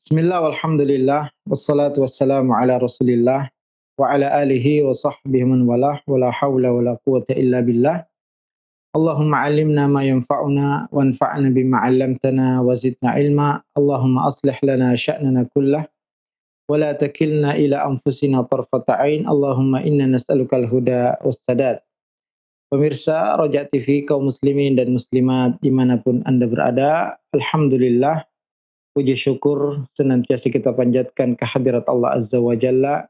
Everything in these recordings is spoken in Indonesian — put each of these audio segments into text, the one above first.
Bismillah walhamdulillah wassalatu wassalamu ala Rasulillah wa ala alihi wa sahbihi man walah wa la haula wa la quwata illa billah. Allahumma 'allimna ma yanfa'una wanfa'na bima 'allamtana wa zidna ilma. Allahumma aslih lana sya'nana kullah wa la takilna ila anfusina tarfata 'ain. Allahumma inna nas'alukal huda was sadad. Pemirsa Roja TV kaum muslimin dan muslimat dimanapun Anda berada, alhamdulillah puji syukur senantiasa kita panjatkan kehadirat Allah Azza wa Jalla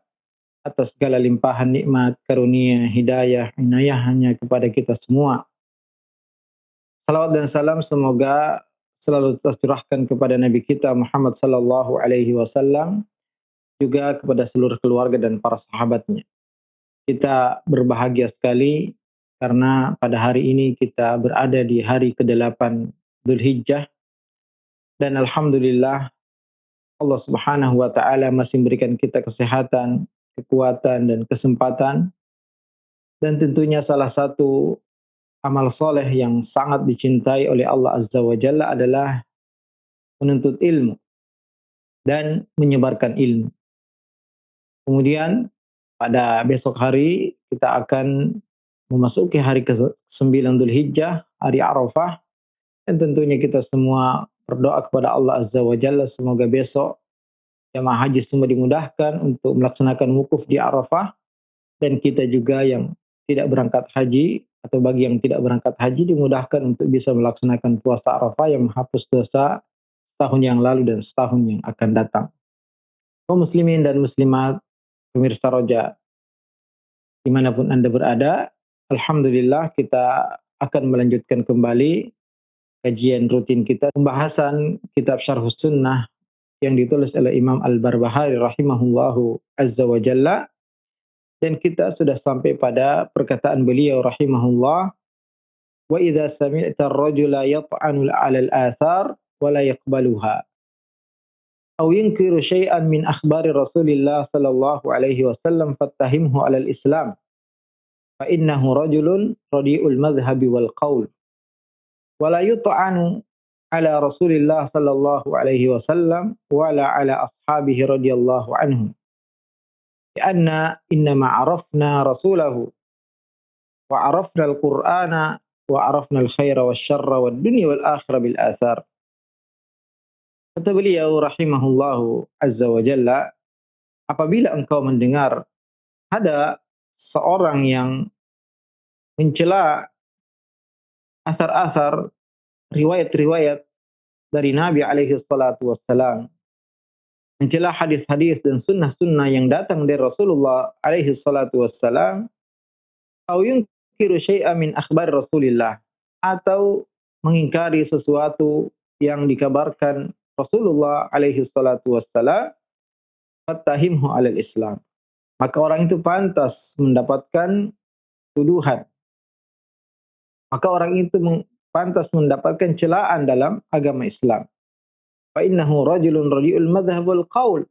atas segala limpahan nikmat, karunia, hidayah, inayah hanya kepada kita semua. Salawat dan salam semoga selalu tercurahkan kepada Nabi kita Muhammad sallallahu alaihi wasallam, juga kepada seluruh keluarga dan para sahabatnya. Kita berbahagia sekali karena pada hari ini kita berada di hari ke-8 Dzulhijjah dan alhamdulillah Allah Subhanahu wa taala masih memberikan kita kesehatan, kekuatan dan kesempatan, dan tentunya salah satu amal soleh yang sangat dicintai oleh Allah Azza wa Jalla adalah menuntut ilmu dan menyebarkan ilmu. Kemudian pada besok hari kita akan memasuki hari ke-9 Dzulhijjah, hari Arafah, dan tentunya kita semua berdoa kepada Allah Azza wa Jalla semoga besok jemaah haji semua dimudahkan untuk melaksanakan wukuf di Arafah, dan kita juga yang tidak berangkat haji atau bagi yang tidak berangkat haji dimudahkan untuk bisa melaksanakan puasa Arafah yang menghapus dosa setahun yang lalu dan setahun yang akan datang. Kaum muslimin dan muslimat, pemirsa Roja dimanapun Anda berada, alhamdulillah kita akan melanjutkan kembali kajian rutin kita, pembahasan kitab Syarhus Sunnah yang ditulis oleh Imam Al-Barbahari rahimahullahu azza wa jalla, dan kita sudah sampai pada perkataan beliau rahimahullah, wa idza sami'ta ar-rajula yat'anu 'ala al-athar wa la yaqbaluha aw yunkiru syai'an min akhbari Rasulillah sallallahu alaihi wasallam fattahimhu 'ala al-islam fa innahu rajulun radi'ul madhhabi wal qaul wa la yut'anu 'ala Rasulillah sallallahu alaihi wasallam wa la 'ala ashabihi radhiyallahu anhum. Karena innama arafna rasulahu wa arafna al-Qur'ana wa arafna al-khaira wasyarra wad dunya wal akhirah bil athar. Kata beliau rahimahullahu azza wa jalla, apabila engkau mendengar ada seorang yang mencela asar-asar, riwayat-riwayat dari Nabi alaihi salatu wassalam, mencela hadis-hadis dan sunnah-sunnah yang datang dari Rasulullah alaihi salatu wassalam, au yunkiru syai'an min akhbar Rasulillah, atau mengingkari sesuatu yang dikabarkan Rasulullah alaihi salatu wassalam, fattahimhu alal Islam. Maka orang itu pantas mendapatkan tuduhan. Maka orang itu pantas mendapatkan celaan dalam agama Islam. Fa innahu rajulun radi'ul madhhab wal qaul.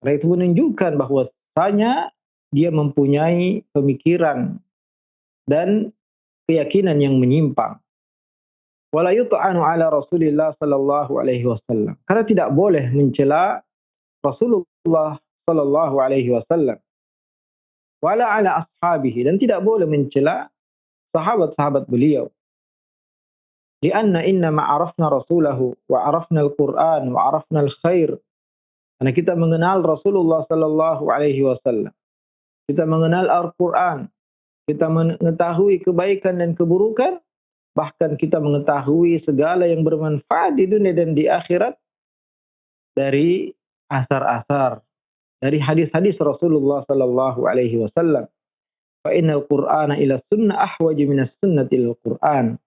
Karena itu menunjukkan bahwasanya dia mempunyai pemikiran dan keyakinan yang menyimpang. Wala yut'anu ala Rasulillah sallallahu alaihi wasallam. Karena tidak boleh mencela Rasulullah sallallahu alaihi wasallam. Wala ala ashabihi, dan tidak boleh mencela sahabat-sahabat beliau. Lianna inna ma'arafna rasulahu wa arafna al-Qur'an wa arafna al-khair. Karena kita mengenal Rasulullah sallallahu alaihi wasallam. Kita mengenal Al-Qur'an, kita mengetahui kebaikan dan keburukan, bahkan kita mengetahui segala yang bermanfaat di dunia dan di akhirat dari asar-asar, dari hadis-hadis Rasulullah sallallahu alaihi wasallam. Fa innal Qur'ana ila sunnah ahwaju minas sunnati lil Qur'an.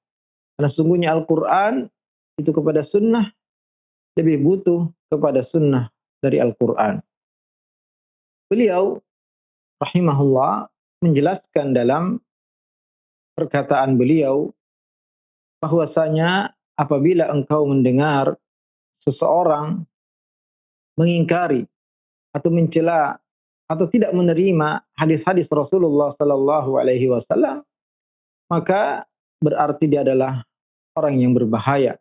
Karena sungguhnya Al-Qur'an itu kepada sunnah lebih butuh kepada sunnah dari Al-Qur'an. Beliau rahimahullah menjelaskan dalam perkataan beliau bahwasanya apabila engkau mendengar seseorang mengingkari atau mencela atau tidak menerima hadis-hadis Rasulullah sallallahu alaihi wasallam, maka berarti dia adalah orang yang berbahaya,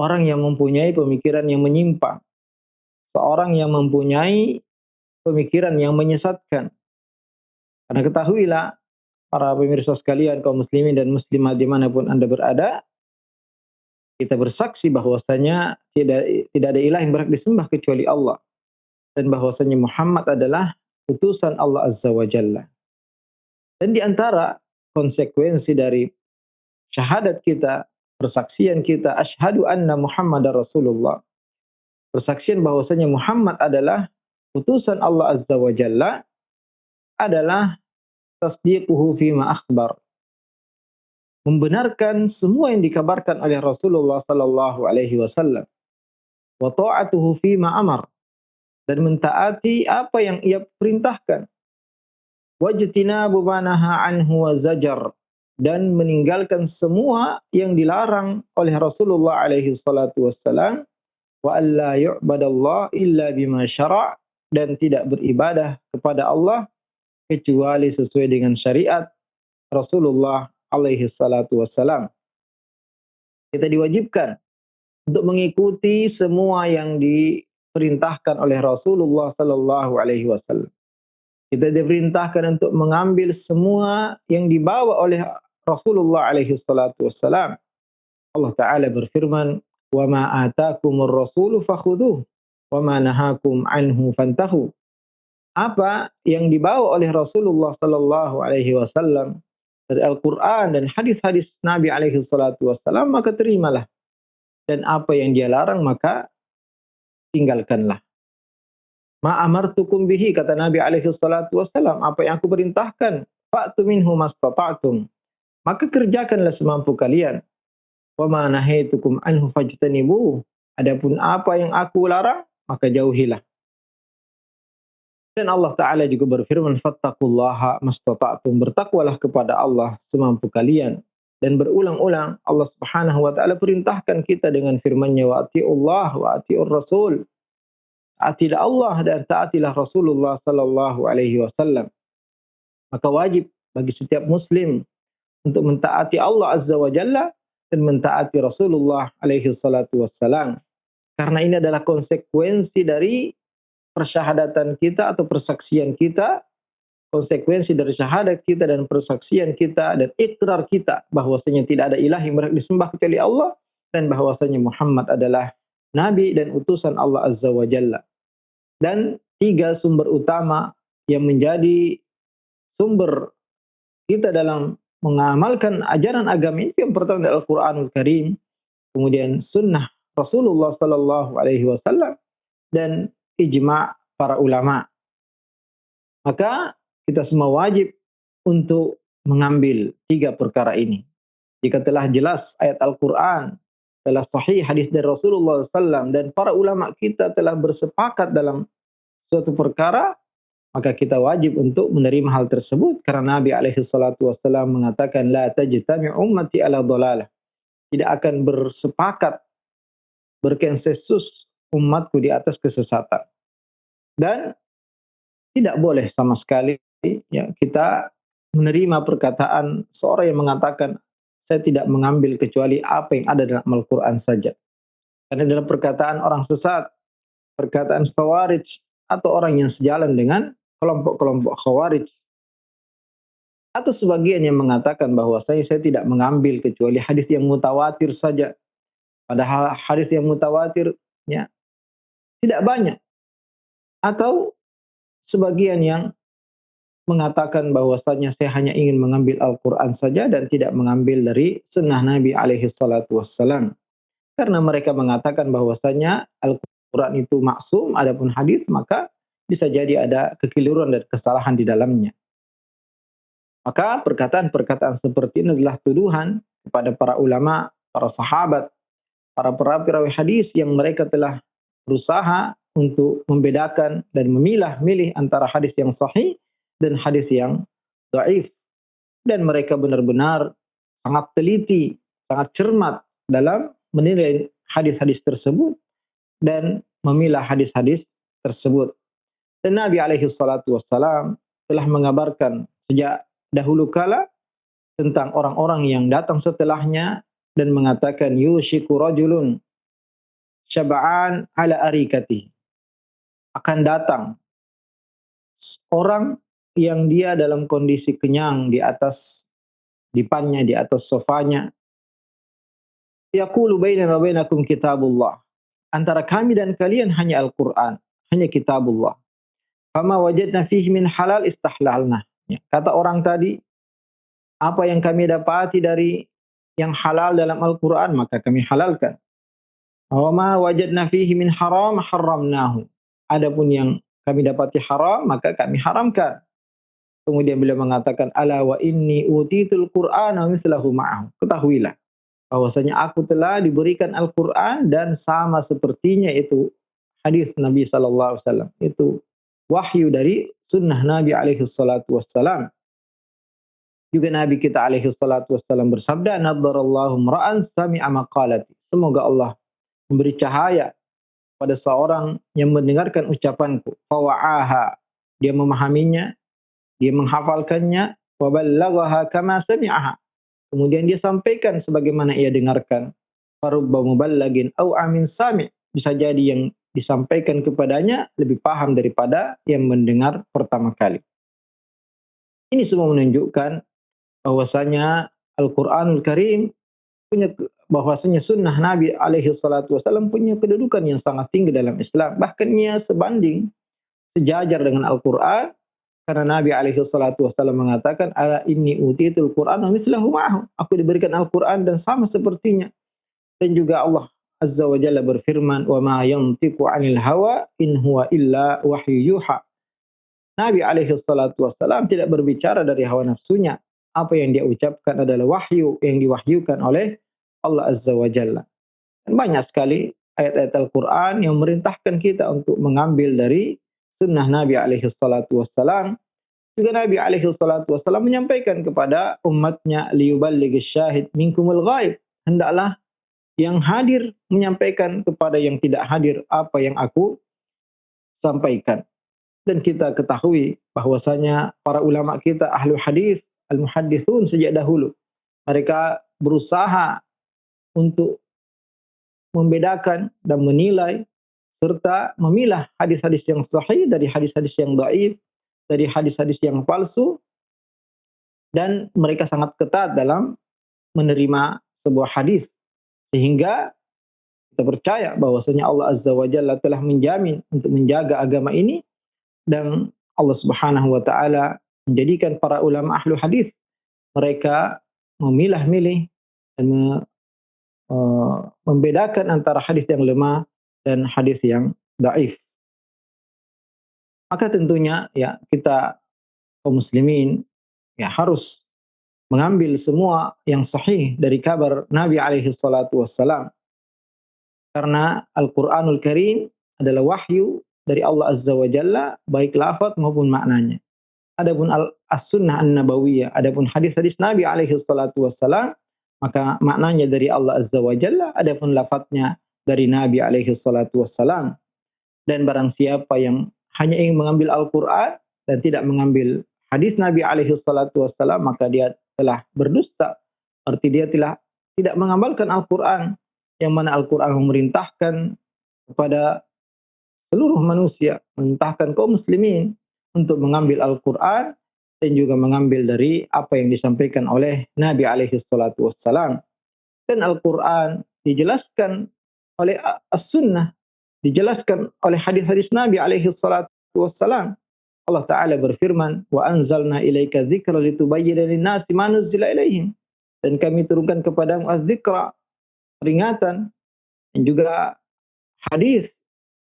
orang yang mempunyai pemikiran yang menyimpang. seorang yang mempunyai pemikiran yang menyesatkan. Karena ketahuilah para pemirsa sekalian, kaum muslimin dan muslimat dimanapun Anda berada, kita bersaksi bahwasanya tidak ada ilah yang berhak disembah kecuali Allah, dan bahwasanya Muhammad adalah utusan Allah Azza wa Jalla. Dan di antara konsekuensi dari syahadat kita, persaksian kita, asyhadu anna Muhammadar Rasulullah, persaksian bahwasanya Muhammad adalah utusan Allah Azza wa Jalla, adalah tasdiquhu fima akhbar, membenarkan semua yang dikabarkan oleh Rasulullah sallallahu alaihi wasallam, wa ta'atuhu fima amar, dan mentaati apa yang ia perintahkan, wajtinabu ma naha anhu wa zajar, dan meninggalkan semua yang dilarang oleh Rasulullah alaihi salatu wassalam, wa alla yu'badallah illa bima syara', dan tidak beribadah kepada Allah kecuali sesuai dengan syariat Rasulullah alaihi salatu wassalam. Kita diwajibkan untuk mengikuti semua yang diperintahkan oleh Rasulullah sallallahu alaihi wasallam. Kita diperintahkan untuk mengambil semua yang dibawa oleh Rasulullah alaihi salatu wassalam. Allah Ta'ala berfirman, "Wa ma atakumur rasulu fakhudhuh, wa ma nahakum anhu fantahu." Apa yang dibawa oleh Rasulullah sallallahu alaihi wasallam dari Al-Qur'an dan hadis-hadis Nabi alaihi salatu wassalam, maka terimalah. Dan apa yang dia larang, maka tinggalkanlah. Ma amartukum bihi, kata Nabi alaihi salatu wassalam, apa yang aku perintahkan, fa'tu minhu mastata'tum, maka kerjakanlah semampu kalian. Wa ma nahaitukum anhu fajtanibuh, adapun apa yang aku larang, maka jauhilah. Dan Allah Ta'ala juga berfirman, fattaqullaha mastata'tum, bertakwalah kepada Allah semampu kalian. Dan berulang-ulang Allah Subhanahu wa Ta'ala perintahkan kita dengan firman-Nya, wa ati'ullah wa ati'ur rasul. Taatilah Allah dan taatilah Rasulullah sallallahu alaihi wasallam. Maka wajib bagi setiap muslim untuk mentaati Allah Azza wa Jalla dan mentaati Rasulullah alaihi salatu wassalam. Karena ini adalah konsekuensi dari persyahadatan kita atau persaksian kita, konsekuensi dari syahadat kita dan persaksian kita dan ikrar kita bahwasanya tidak ada ilah yang berhak disembah kecuali Allah, dan bahwasanya Muhammad adalah nabi dan utusan Allah Azza wa Jalla. Dan tiga sumber utama yang menjadi sumber kita dalam mengamalkan ajaran agama ini, yang pertama adalah Al-Quranul Karim, kemudian sunnah Rasulullah sallallahu alaihi wasallam, dan ijma' para ulama. Maka kita semua wajib untuk mengambil tiga perkara ini. Jika telah jelas ayat Al-Quran, telah sahih hadis dari Rasulullah SAW, dan para ulama kita telah bersepakat dalam suatu perkara, maka kita wajib untuk menerima hal tersebut. Karena Nabi alaihi salatu wassalam mengatakan, la tajtami ummati ala dhalalah, tidak akan bersepakat, berkonsensus umatku di atas kesesatan. Dan tidak boleh sama sekali ya kita menerima perkataan seorang yang mengatakan, saya tidak mengambil kecuali apa yang ada dalam Al-Quran saja. Karena dalam perkataan orang sesat, perkataan khawarij, atau orang yang sejalan dengan kelompok-kelompok khawarij, atau sebagian yang mengatakan bahwa saya tidak mengambil kecuali hadis yang mutawatir saja. Padahal hadis yang mutawatir ya tidak banyak. Atau sebagian yang mengatakan bahwasanya saya hanya ingin mengambil Al-Quran saja dan tidak mengambil dari sunnah Nabi alaihi salatu wassalam. Karena mereka mengatakan bahwasanya Al-Quran itu maksum, adapun hadis maka bisa jadi ada kekeliruan dan kesalahan di dalamnya. Maka perkataan-perkataan seperti ini adalah tuduhan kepada para ulama, para sahabat, para perawi hadis yang mereka telah berusaha untuk membedakan dan memilah-milih antara hadis yang sahih dan hadis yang dhaif. Dan mereka benar-benar sangat teliti, sangat cermat dalam menilai hadis-hadis tersebut dan memilah hadis-hadis tersebut. Dan Nabi alaihi salatu wassalam telah mengabarkan sejak dahulu kala tentang orang-orang yang datang setelahnya dan mengatakan, yushiku rajulun syab'an ala arikati, akan datang orang yang dia dalam kondisi kenyang di atas dipannya, di atas sofanya. Yaqulu bainana wa bainakum kitabullah. Antara kami dan kalian hanya Al-Quran, hanya kitabullah. Fama wajadna fihi min halal istahlalna. Ya, kata orang tadi, apa yang kami dapati dari yang halal dalam Al-Quran, maka kami halalkan. Wa ma wajadna fihi min haram haramnahu. Adapun yang kami dapati haram, maka kami haramkan. Kemudian beliau mengatakan, ala wa inni utitul Qur'ana mislahu ma'ahu. Ketahuilah bahwasanya aku telah diberikan Al-Quran dan sama sepertinya itu hadis Nabi sallallahu alaihi wasallam. Itu wahyu dari sunnah Nabi alaihi salatu wassalam. Juga Nabi kita alaihi salatu wassalam bersabda, "Naddarallahu mra'an sami'a maqalati." Semoga Allah memberi cahaya pada seorang yang mendengarkan ucapanku, fawa'aha, dia memahaminya, dia menghafalkannya, wa ballaghaha kama sami'aha. Kemudian dia sampaikan sebagaimana ia dengarkan. Farubba muballagin au amin sami'. Bisa jadi yang disampaikan kepadanya lebih paham daripada yang mendengar pertama kali. Ini semua menunjukkan bahwasanya Al-Qur'anul Karim bahwasanya sunnah Nabi alaihi salatu wasallam punya kedudukan yang sangat tinggi dalam Islam. Bahkan ia sebanding, sejajar dengan Al-Quran, karena Nabi alaihi salatu wasallam mengatakan, ala inni utitul Qur'an wa mithlahu ma'ahu. Aku diberikan Al-Quran dan sama sepertinya. Dan juga Allah Azza wa Jalla berfirman, wa ma yantiqu 'anil hawa in huwa illa wahyu yuha. Nabi alaihi salatu wasallam tidak berbicara dari hawa nafsunya. Apa yang dia ucapkan adalah wahyu yang diwahyukan oleh Allah Azza wa Jalla. Dan banyak sekali ayat-ayat Al-Quran yang memerintahkan kita untuk mengambil dari sunnah Nabi alaihi salatu wassalam. Juga Nabi alaihi salatu wassalam menyampaikan kepada umatnya, liyuballighish syahid minkumul ghaib. Hendaklah yang hadir menyampaikan kepada yang tidak hadir apa yang aku sampaikan. Dan kita ketahui bahwasanya para ulama kita ahlu hadis, al-muhaddithun sejak dahulu, mereka berusaha untuk membedakan dan menilai serta memilah hadis-hadis yang sahih dari hadis-hadis yang dhaif, dari hadis-hadis yang palsu, dan mereka sangat ketat dalam menerima sebuah hadis, sehingga kita percaya bahwasanya Allah Azza wa Jalla telah menjamin untuk menjaga agama ini, dan Allah Subhanahu wa taala menjadikan para ulama ahlu hadis mereka memilah-milih dan membedakan antara hadis yang lemah dan hadis yang dhaif. Maka tentunya ya kita kaum muslimin ya harus mengambil semua yang sahih dari kabar Nabi alaihi salatu wassalam. Karena Al-Qur'anul Karim adalah wahyu dari Allah Azza wa Jalla, baik lafaz maupun maknanya. Adapun as-sunnah an-nabawiyah, adapun hadis-hadis Nabi alaihi salatu wassalam, maka maknanya dari Allah Azza wa Jalla, adapun lafaznya dari Nabi alaihi salatu wassalam. Dan barang siapa yang hanya ingin mengambil Al-Quran dan tidak mengambil hadis Nabi alaihi salatu wassalam, maka dia telah berdusta. Arti dia telah tidak mengamalkan Al-Quran, yang mana Al-Quran memerintahkan kepada seluruh manusia, memerintahkan kaum muslimin untuk mengambil Al-Quran dan juga mengambil dari apa yang disampaikan oleh Nabi alaihi salatu wassalam. Dan Al-Quran dijelaskan oleh As-Sunnah, dijelaskan oleh hadis-hadis Nabi alaihi salatu wassalam. Allah Ta'ala berfirman, wa anzalna ilaika dzikra litubayyana lin-nasi ma nuzzila ilaihim. Dan kami turunkan kepadamu az-dzikra, peringatan, dan juga hadis,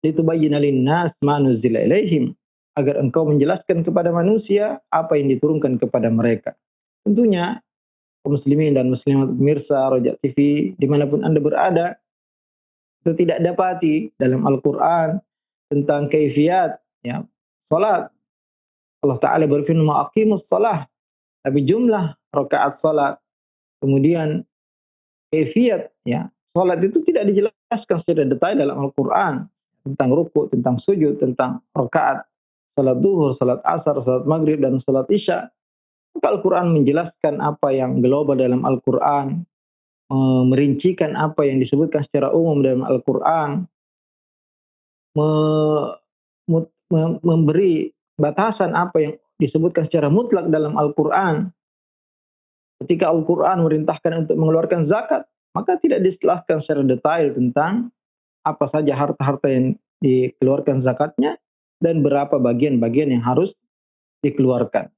litubayyana lin-nas ma nuzzila ilaihim, agar engkau menjelaskan kepada manusia apa yang diturunkan kepada mereka. Tentunya kaum muslimin dan muslimat pemirsa Roja TV dimanapun Anda berada, kita tidak dapati dalam Al-Quran tentang kaifiyat ya salat. Allah Ta'ala berfirman, aqimus salah, tapi jumlah rakaat salat, kemudian kaifiyat ya salat itu tidak dijelaskan secara detail dalam Al-Quran, tentang ruku, tentang sujud, tentang rakaat salat duhur, salat asar, salat maghrib, dan salat isya. Maka Al-Quran menjelaskan apa yang global dalam Al-Quran, merincikan apa yang disebutkan secara umum dalam Al-Quran, memberi batasan apa yang disebutkan secara mutlak dalam Al-Qur'an. Ketika Al-Qur'an merintahkan untuk mengeluarkan zakat, maka tidak dijelaskan secara detail tentang apa saja harta-harta yang dikeluarkan zakatnya dan berapa bagian-bagian yang harus dikeluarkan.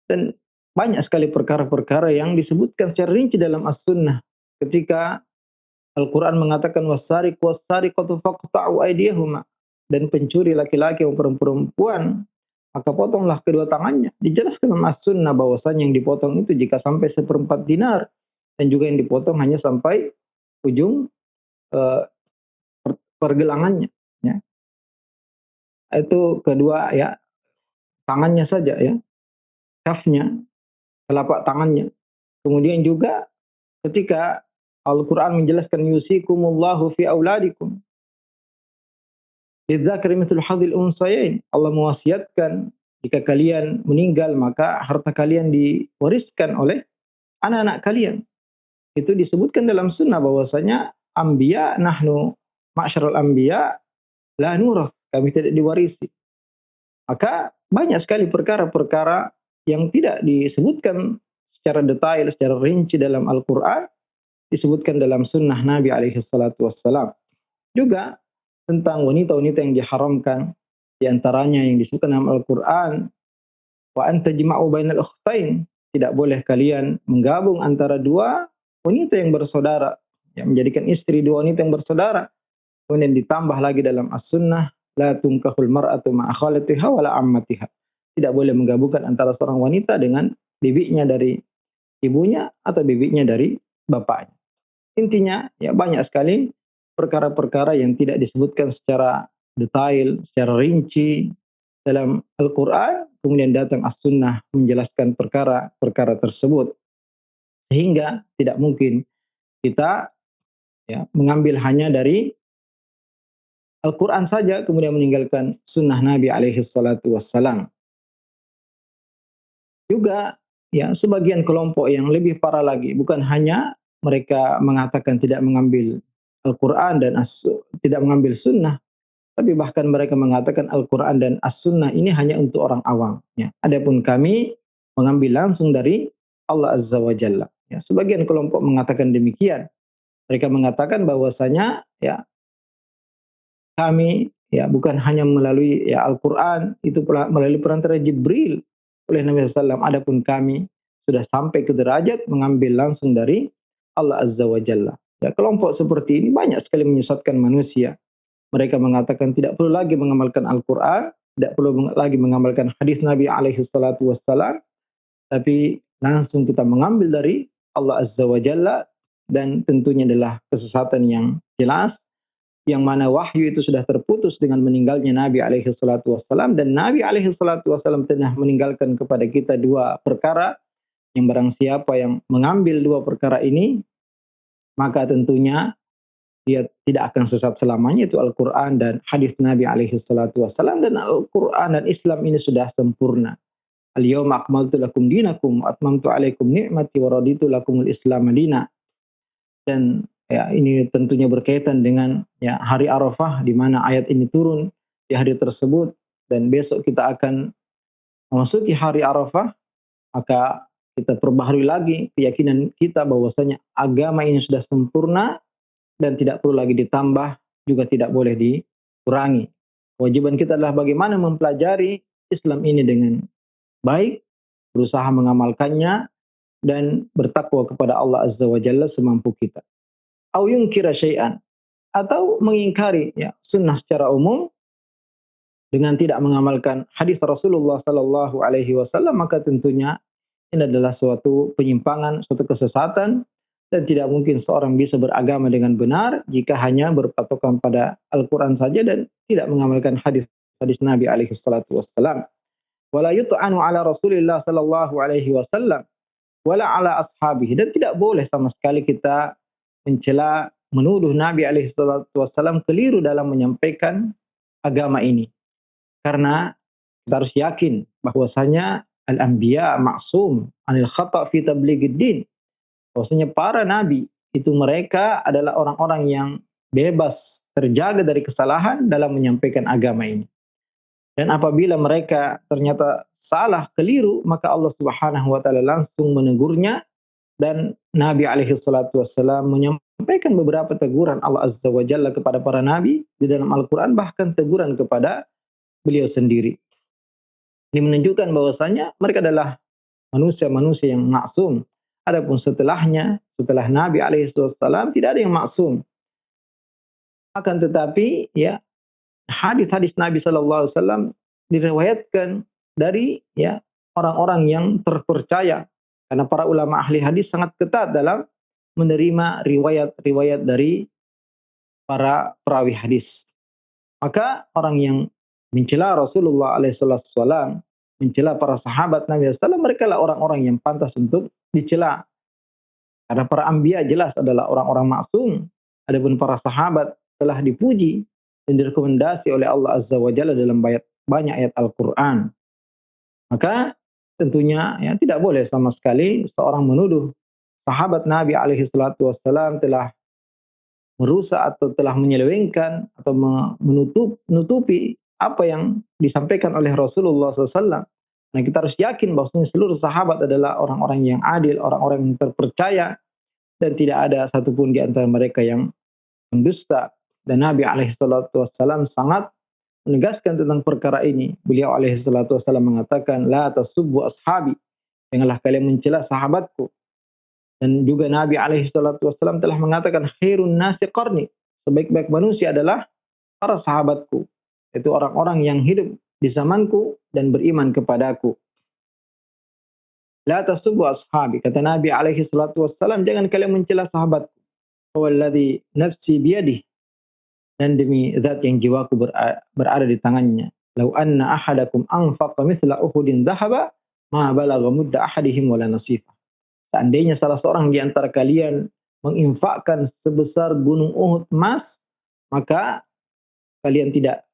Dan banyak sekali perkara-perkara yang disebutkan secara rinci dalam As-Sunnah. Ketika Al-Quran mengatakan wasariq wasariqatu faqta'u aydiyahuma, dan pencuri laki-laki maupun perempuan maka potonglah kedua tangannya. Dijelaskan dalam As-Sunnah bahwasanya yang dipotong itu jika sampai seperempat dinar, dan juga yang dipotong hanya sampai ujung eh, pergelangannya. Ya. Itu kedua ya, tangannya saja ya, kafnya, telapak tangannya. Kemudian juga ketika Al-Quran menjelaskan yusikumullahu fi auladikum lidzakari mithlu hadzil unsayain. Allah mewasiatkan jika kalian meninggal maka harta kalian diwariskan oleh anak-anak kalian. Itu disebutkan dalam sunnah bahwasanya anbiya nahnu ma'syarul anbiya la nurath, kami tidak diwarisi. Maka banyak sekali perkara-perkara yang tidak disebutkan secara detail, secara rinci dalam Al-Quran, disebutkan dalam sunnah Nabi alaihi salatu wassalam. Juga tentang wanita-wanita yang diharamkan, di antaranya yang disebutkan dalam Al-Quran, wa anta jima'u bainal ukhtain, tidak boleh kalian menggabung antara dua wanita yang bersaudara, yang menjadikan istri dua wanita yang bersaudara. Kemudian ditambah lagi dalam As-Sunnah, la tunkahul mar'atu ma'a khalatiha wala ammatiha. Tidak boleh menggabungkan antara seorang wanita dengan bibinya dari ibunya atau bibinya dari bapaknya. Intinya ya banyak sekali perkara-perkara yang tidak disebutkan secara detail, secara rinci dalam Al-Quran, kemudian datang As-Sunnah menjelaskan perkara-perkara tersebut. Sehingga tidak mungkin kita ya, mengambil hanya dari Al-Quran saja, kemudian meninggalkan sunnah Nabi alaihi salatu wassalam. Juga ya sebagian kelompok yang lebih parah lagi, bukan hanya mereka mengatakan tidak mengambil Al-Quran dan tidak mengambil sunnah, tapi bahkan mereka mengatakan Al-Quran dan As-Sunnah ini hanya untuk orang awam. Ya. Adapun kami mengambil langsung dari Allah Azza wa Jalla. Ya. Sebagian kelompok mengatakan demikian. Mereka mengatakan bahwasanya ya kami ya bukan hanya melalui ya Al-Quran, itu melalui perantara Jibril oleh Nabi SAW. Adapun kami sudah sampai ke derajat mengambil langsung dari Allah Azza wa Jalla. Ya, kelompok seperti ini banyak sekali menyesatkan manusia. Mereka mengatakan tidak perlu lagi mengamalkan Al-Quran, tidak perlu lagi mengamalkan hadis Nabi alaihi salatu wassalam, tapi langsung kita mengambil dari Allah Azza wa Jalla, dan tentunya adalah kesesatan yang jelas, yang mana wahyu itu sudah terputus dengan meninggalnya Nabi alaihi salatu wassalam, dan Nabi alaihi salatu wassalam telah meninggalkan kepada kita dua perkara, yang barang siapa yang mengambil dua perkara ini, maka tentunya dia tidak akan sesat selamanya, itu Al-Quran dan hadis Nabi alaihi salatu wassalam. Dan Al-Quran dan Islam ini sudah sempurna. Al-yawma akmaltu lakum dinakum wa atmamtu alaikum ni'mati wa raditu lakumul Islam madina. Dan ya ini tentunya berkaitan dengan ya hari Arafah, di mana ayat ini turun di hari tersebut, dan besok kita akan memasuki hari Arafah, maka kita perbaharui lagi keyakinan kita bahwasanya agama ini sudah sempurna dan tidak perlu lagi ditambah, juga tidak boleh dikurangi. Kewajiban kita adalah bagaimana mempelajari Islam ini dengan baik, berusaha mengamalkannya, dan bertakwa kepada Allah Azza wa Jalla semampu kita. Au yunkira syai'an, atau mengingkari ya sunnah secara umum dengan tidak mengamalkan hadis Rasulullah sallallahu alaihi wasallam, maka tentunya ini adalah suatu penyimpangan, suatu kesesatan, dan tidak mungkin seorang bisa beragama dengan benar jika hanya berpatokan pada Al-Quran saja dan tidak mengamalkan hadis-hadis Nabi alaihi salatu wassalam. Wala yut'anu ala Rasulillah sallallahu alaihi wasallam wala ala ashabihi, dan tidak boleh sama sekali kita mencela, menuduh Nabi alaihi salatu wassalam keliru dalam menyampaikan agama ini. Karena kita harus yakin bahwasanya al-anbiya maksum anil khata' fi tabligid din. Bahwasanya para nabi itu mereka adalah orang-orang yang bebas, terjaga dari kesalahan dalam menyampaikan agama ini. Dan apabila mereka ternyata salah, keliru, maka Allah Subhanahu wa taala langsung menegurnya dan Nabi alaihi salatu wassalam menyampaikan beberapa teguran Allah Azza wa Jalla kepada para nabi di dalam Al-Qur'an, bahkan teguran kepada beliau sendiri. Ini menunjukkan bahwasanya mereka adalah manusia-manusia yang maksum. Adapun setelahnya, setelah Nabi alaihi wasallam tidak ada yang maksum. Akan tetapi ya, hadis-hadis Nabi sallallahu alaihi wasallam diriwayatkan dari ya orang-orang yang terpercaya, karena para ulama ahli hadis sangat ketat dalam menerima riwayat-riwayat dari para perawi hadis. Maka orang yang mencela Rasulullah alaihi wasallam, mencela para sahabat Nabi SAW, mereka lah orang-orang yang pantas untuk dicela. Karena para anbiya jelas adalah orang-orang maksum. Adapun para sahabat telah dipuji dan direkomendasi oleh Allah Azza wa Jalla dalam banyak ayat Al-Quran. Maka tentunya ya tidak boleh sama sekali seorang menuduh sahabat Nabi alaihi salatu wassalam telah merusak atau telah menyelewengkan atau menutupi apa yang disampaikan oleh Rasulullah SAW. Nah, kita harus yakin bahwasanya seluruh sahabat adalah orang-orang yang adil, orang-orang yang terpercaya, dan tidak ada satupun di antara mereka yang mendusta. Dan Nabi alaihi wasallam sangat menegaskan tentang perkara ini. Beliau alaihi wasallam mengatakan, la tasubbu ashabi, janganlah kalian mencela sahabatku. Dan juga Nabi alaihi wasallam telah mengatakan, khairun nasi qarni, sebaik-baik manusia adalah para sahabatku. Itu orang-orang yang hidup di zamanku dan beriman kepadaku. La tasubbu ashabi, kata Nabi alaihi wasallam, jangan kalian mencela sahabatku. Walladzi nafsi biyadihi, dan demi zat yang jiwaku berada di tangannya. Lau anna ahadakum anfaqa mithla Uhudin dhahaba ma balagha mudda ahadihim wala nasifa. Seandainya salah seorang di antara kalian menginfakkan sebesar gunung Uhud emas, maka kalian tidak.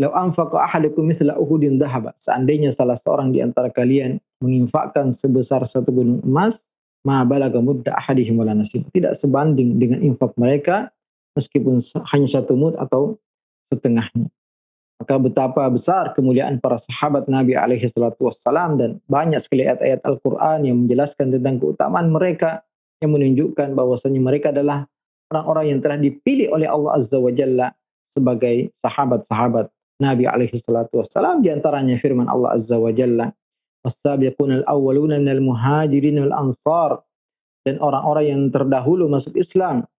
Lau anfaqa ahadukum mithla Uhudin dhahaba. Seandainya salah seorang di antara kalian menginfakkan sebesar satu gunung emas, ma balagha mudda ahadihim wala nasifa. Tidak sebanding dengan infak mereka meskipun hanya satu mud atau setengahnya. Maka betapa besar kemuliaan para sahabat Nabi alaihi salatu wassalam, dan banyak sekali ayat-ayat Al-Quran yang menjelaskan tentang keutamaan mereka, yang menunjukkan bahwasanya mereka adalah orang-orang yang telah dipilih oleh Allah Azza wa Jalla sebagai sahabat-sahabat Nabi alaihi salatu wassalam. Di antaranya firman Allah Azza wa Jalla, was-sabiqunal awwaluna minal muhajirin wal ansar, dan orang-orang yang terdahulu masuk Islam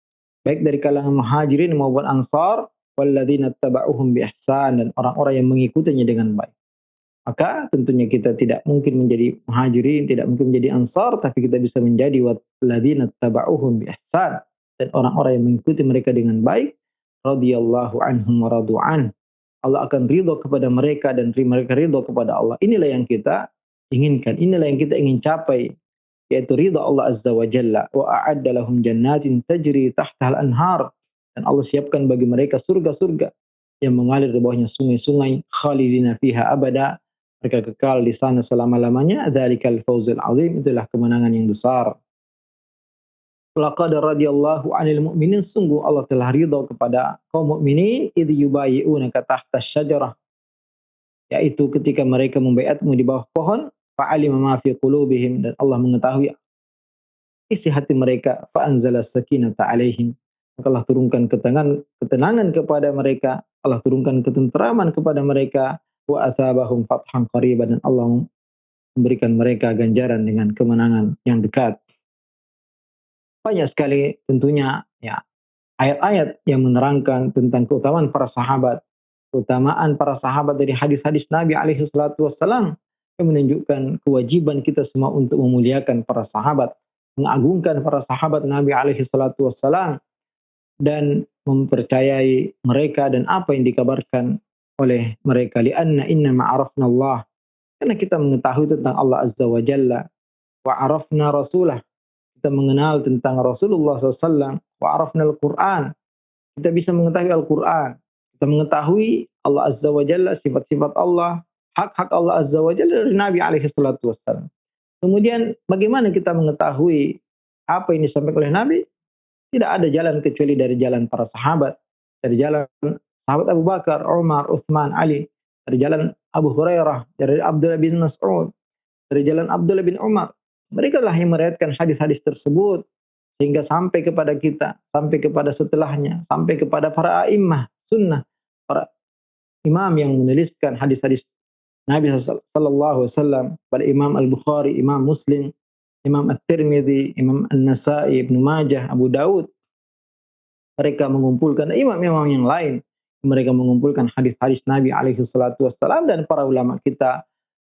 baik dari kalangan muhajirin maupun ansar, walladzina taba'uhum bi ihsan, dan orang-orang yang mengikutinya dengan baik. Maka tentunya kita tidak mungkin menjadi muhajirin, tidak mungkin menjadi ansar, tapi kita bisa menjadi walladzina taba'uhum bi ihsan, dan orang-orang yang mengikuti mereka dengan baik, radhiyallahu anhum wa radu'an. Allah akan ridho kepada mereka dan mereka ridho kepada Allah. Inilah yang kita inginkan, inilah yang kita ingin capai, yaitu ridha Allah Azza wa Jalla. Wa a'adda lahum jannatin tajri tahtahal anhar, dan Allah siapkan bagi mereka surga-surga yang mengalir di bawahnya sungai-sungai, khalidina fiha abada, mereka kekal di sana selama-lamanya. Dzalikal fawzul azim, itulah kemenangan yang besar. Laqad radhiyallahu 'anil mu'minin, sungguh Allah telah ridha kepada kaum mukminin, idh yubayyi'unaka tahta syajarah, yaitu ketika mereka membaiatmu di bawah pohon, fa'alima ma fi qulubihim, dan Allah mengetahui isi hati mereka, fa anzala sakinata alaihim, maka Allah turunkan ketenangan kepada mereka, Allah turunkan ketenteraman kepada mereka, wa atsabahum fathan qariban, dan Allah memberikan mereka ganjaran dengan kemenangan yang dekat. Banyak sekali tentunya ya ayat-ayat yang menerangkan tentang keutamaan para sahabat, keutamaan para sahabat dari hadis-hadis Nabi alaihi salatu wassalam, yang menunjukkan kewajiban kita semua untuk memuliakan para sahabat, mengagungkan para sahabat Nabi alaihi salatu wassalam, dan mempercayai mereka dan apa yang dikabarkan oleh mereka. Lianna inna ma'arafna Allah, karena kita mengetahui tentang Allah Azza wa Jalla, wa arafna rasulah, kita mengenal tentang Rasulullah SAW, wa arafna al-Quran, kita bisa mengetahui Al-Quran, kita mengetahui Allah Azza wa Jalla, sifat-sifat Allah, hak-hak Allah Azza wa Jalla dari Nabi alaihi salatu wassalam. Kemudian bagaimana kita mengetahui apa yang disampaikan oleh Nabi? Tidak ada jalan kecuali dari jalan para sahabat, dari jalan sahabat Abu Bakar, Umar, Uthman, Ali, dari jalan Abu Hurairah, dari Abdullah bin Mas'ud, dari jalan Abdullah bin Umar. Mereka lah yang meriwayatkan hadis-hadis tersebut sehingga sampai kepada kita, sampai kepada setelahnya, sampai kepada para a'immah sunnah, para imam yang menuliskan hadis-hadis Nabi sallallahu alaihi wasallam, pada Imam Al-Bukhari, Imam Muslim, Imam At-Tirmidzi, Imam An-Nasa'i, Ibnu Majah, Abu Daud. Mereka mengumpulkan imam-imam yang lain. Mereka mengumpulkan hadis-hadis Nabi alaihi salatu wassalam, dan para ulama kita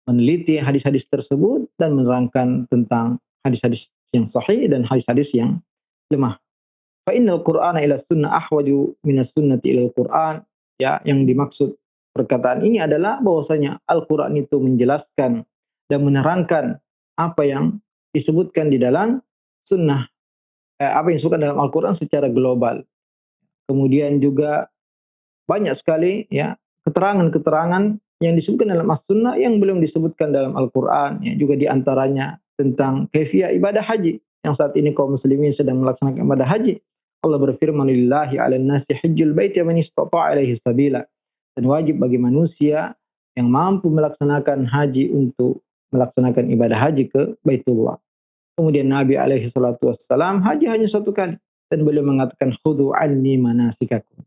meneliti hadis-hadis tersebut dan menerangkan tentang hadis-hadis yang sahih dan hadis-hadis yang lemah. Fa innal Qur'ana ila sunnah ahwaju minas sunnati ilal Qur'an. Ya, yang dimaksud perkataan ini adalah bahwasanya Al-Qur'an itu menjelaskan dan menerangkan apa yang disebutkan di dalam sunnah, apa yang disebutkan dalam Al-Qur'an secara global. Kemudian juga banyak sekali ya keterangan-keterangan yang disebutkan dalam As-Sunnah yang belum disebutkan dalam Al-Qur'an, ya juga di antaranya tentang kaifiah ibadah haji yang saat ini kaum muslimin sedang melaksanakan ibadah haji. Allah berfirman, lillahi 'alan nasi hajjul baiti man istata'a ilaihi sabila. Dan wajib bagi manusia yang mampu melaksanakan haji untuk melaksanakan ibadah haji ke Baitullah. Kemudian Nabi alaihi salatu wassalam haji hanya satu kali dan beliau mengatakan khudhu anni manasikakum.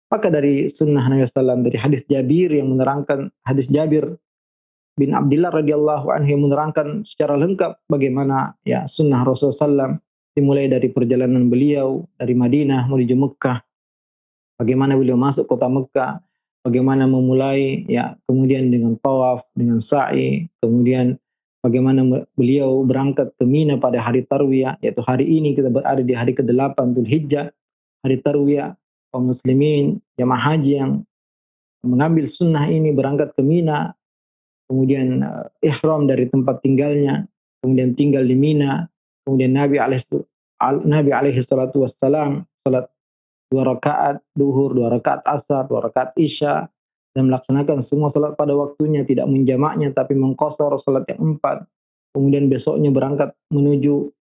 Maka dari sunnah Nabi SAW, dari hadis Jabir yang menerangkan, hadis Jabir bin Abdullah radhiyallahu anhu yang menerangkan secara lengkap bagaimana ya sunnah Rasulullah SAW, dimulai dari perjalanan beliau dari Madinah menuju Mekah, bagaimana beliau masuk kota Mekah, bagaimana memulai ya kemudian dengan tawaf, dengan sa'i, kemudian bagaimana beliau berangkat ke Mina pada hari Tarwiyah, yaitu hari ini kita berada di hari ke-8 Dzulhijjah, hari Tarwiyah. Kaum muslimin jamaah haji yang mengambil sunnah ini berangkat ke Mina, kemudian ihram dari tempat tinggalnya, kemudian tinggal di Mina, kemudian Nabi alaihi salatu wassalam salat 2 rakaat duhur, 2 rakaat asar, 2 rakaat isya, dan melaksanakan semua salat pada waktunya, tidak menjamaknya tapi mengqashar salat yang 4. Kemudian besoknya berangkat menuju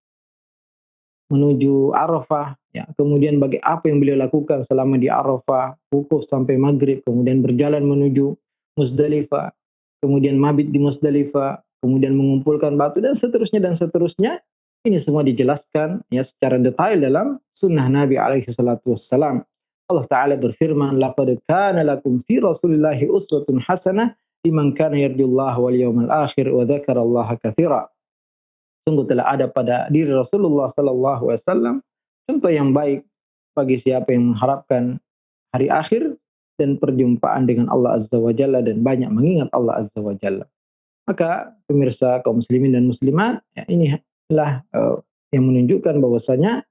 Arafah, ya. Kemudian bagi apa yang beliau lakukan selama di Arafah, wukuf sampai maghrib, kemudian berjalan menuju Musdalifah, kemudian mabit di Musdalifah, kemudian mengumpulkan batu dan seterusnya dan seterusnya. Ini semua dijelaskan ya secara detail dalam sunnah Nabi alaihi salatu wassalam. Allah Ta'ala berfirman, laqad kana lakum fi Rasulillahi uswatun hasanah liman kana yarjullaha wal yawmal akhir wa dzakarallaha katsira. Sungguh telah ada pada diri Rasulullah sallallahu alaihi wasallam contoh yang baik bagi siapa yang mengharapkan hari akhir dan perjumpaan dengan Allah Azza wa Jalla dan banyak mengingat Allah Azza wa Jalla. Maka pemirsa kaum muslimin dan muslimat, ya inilah yang menunjukkan bahwasanya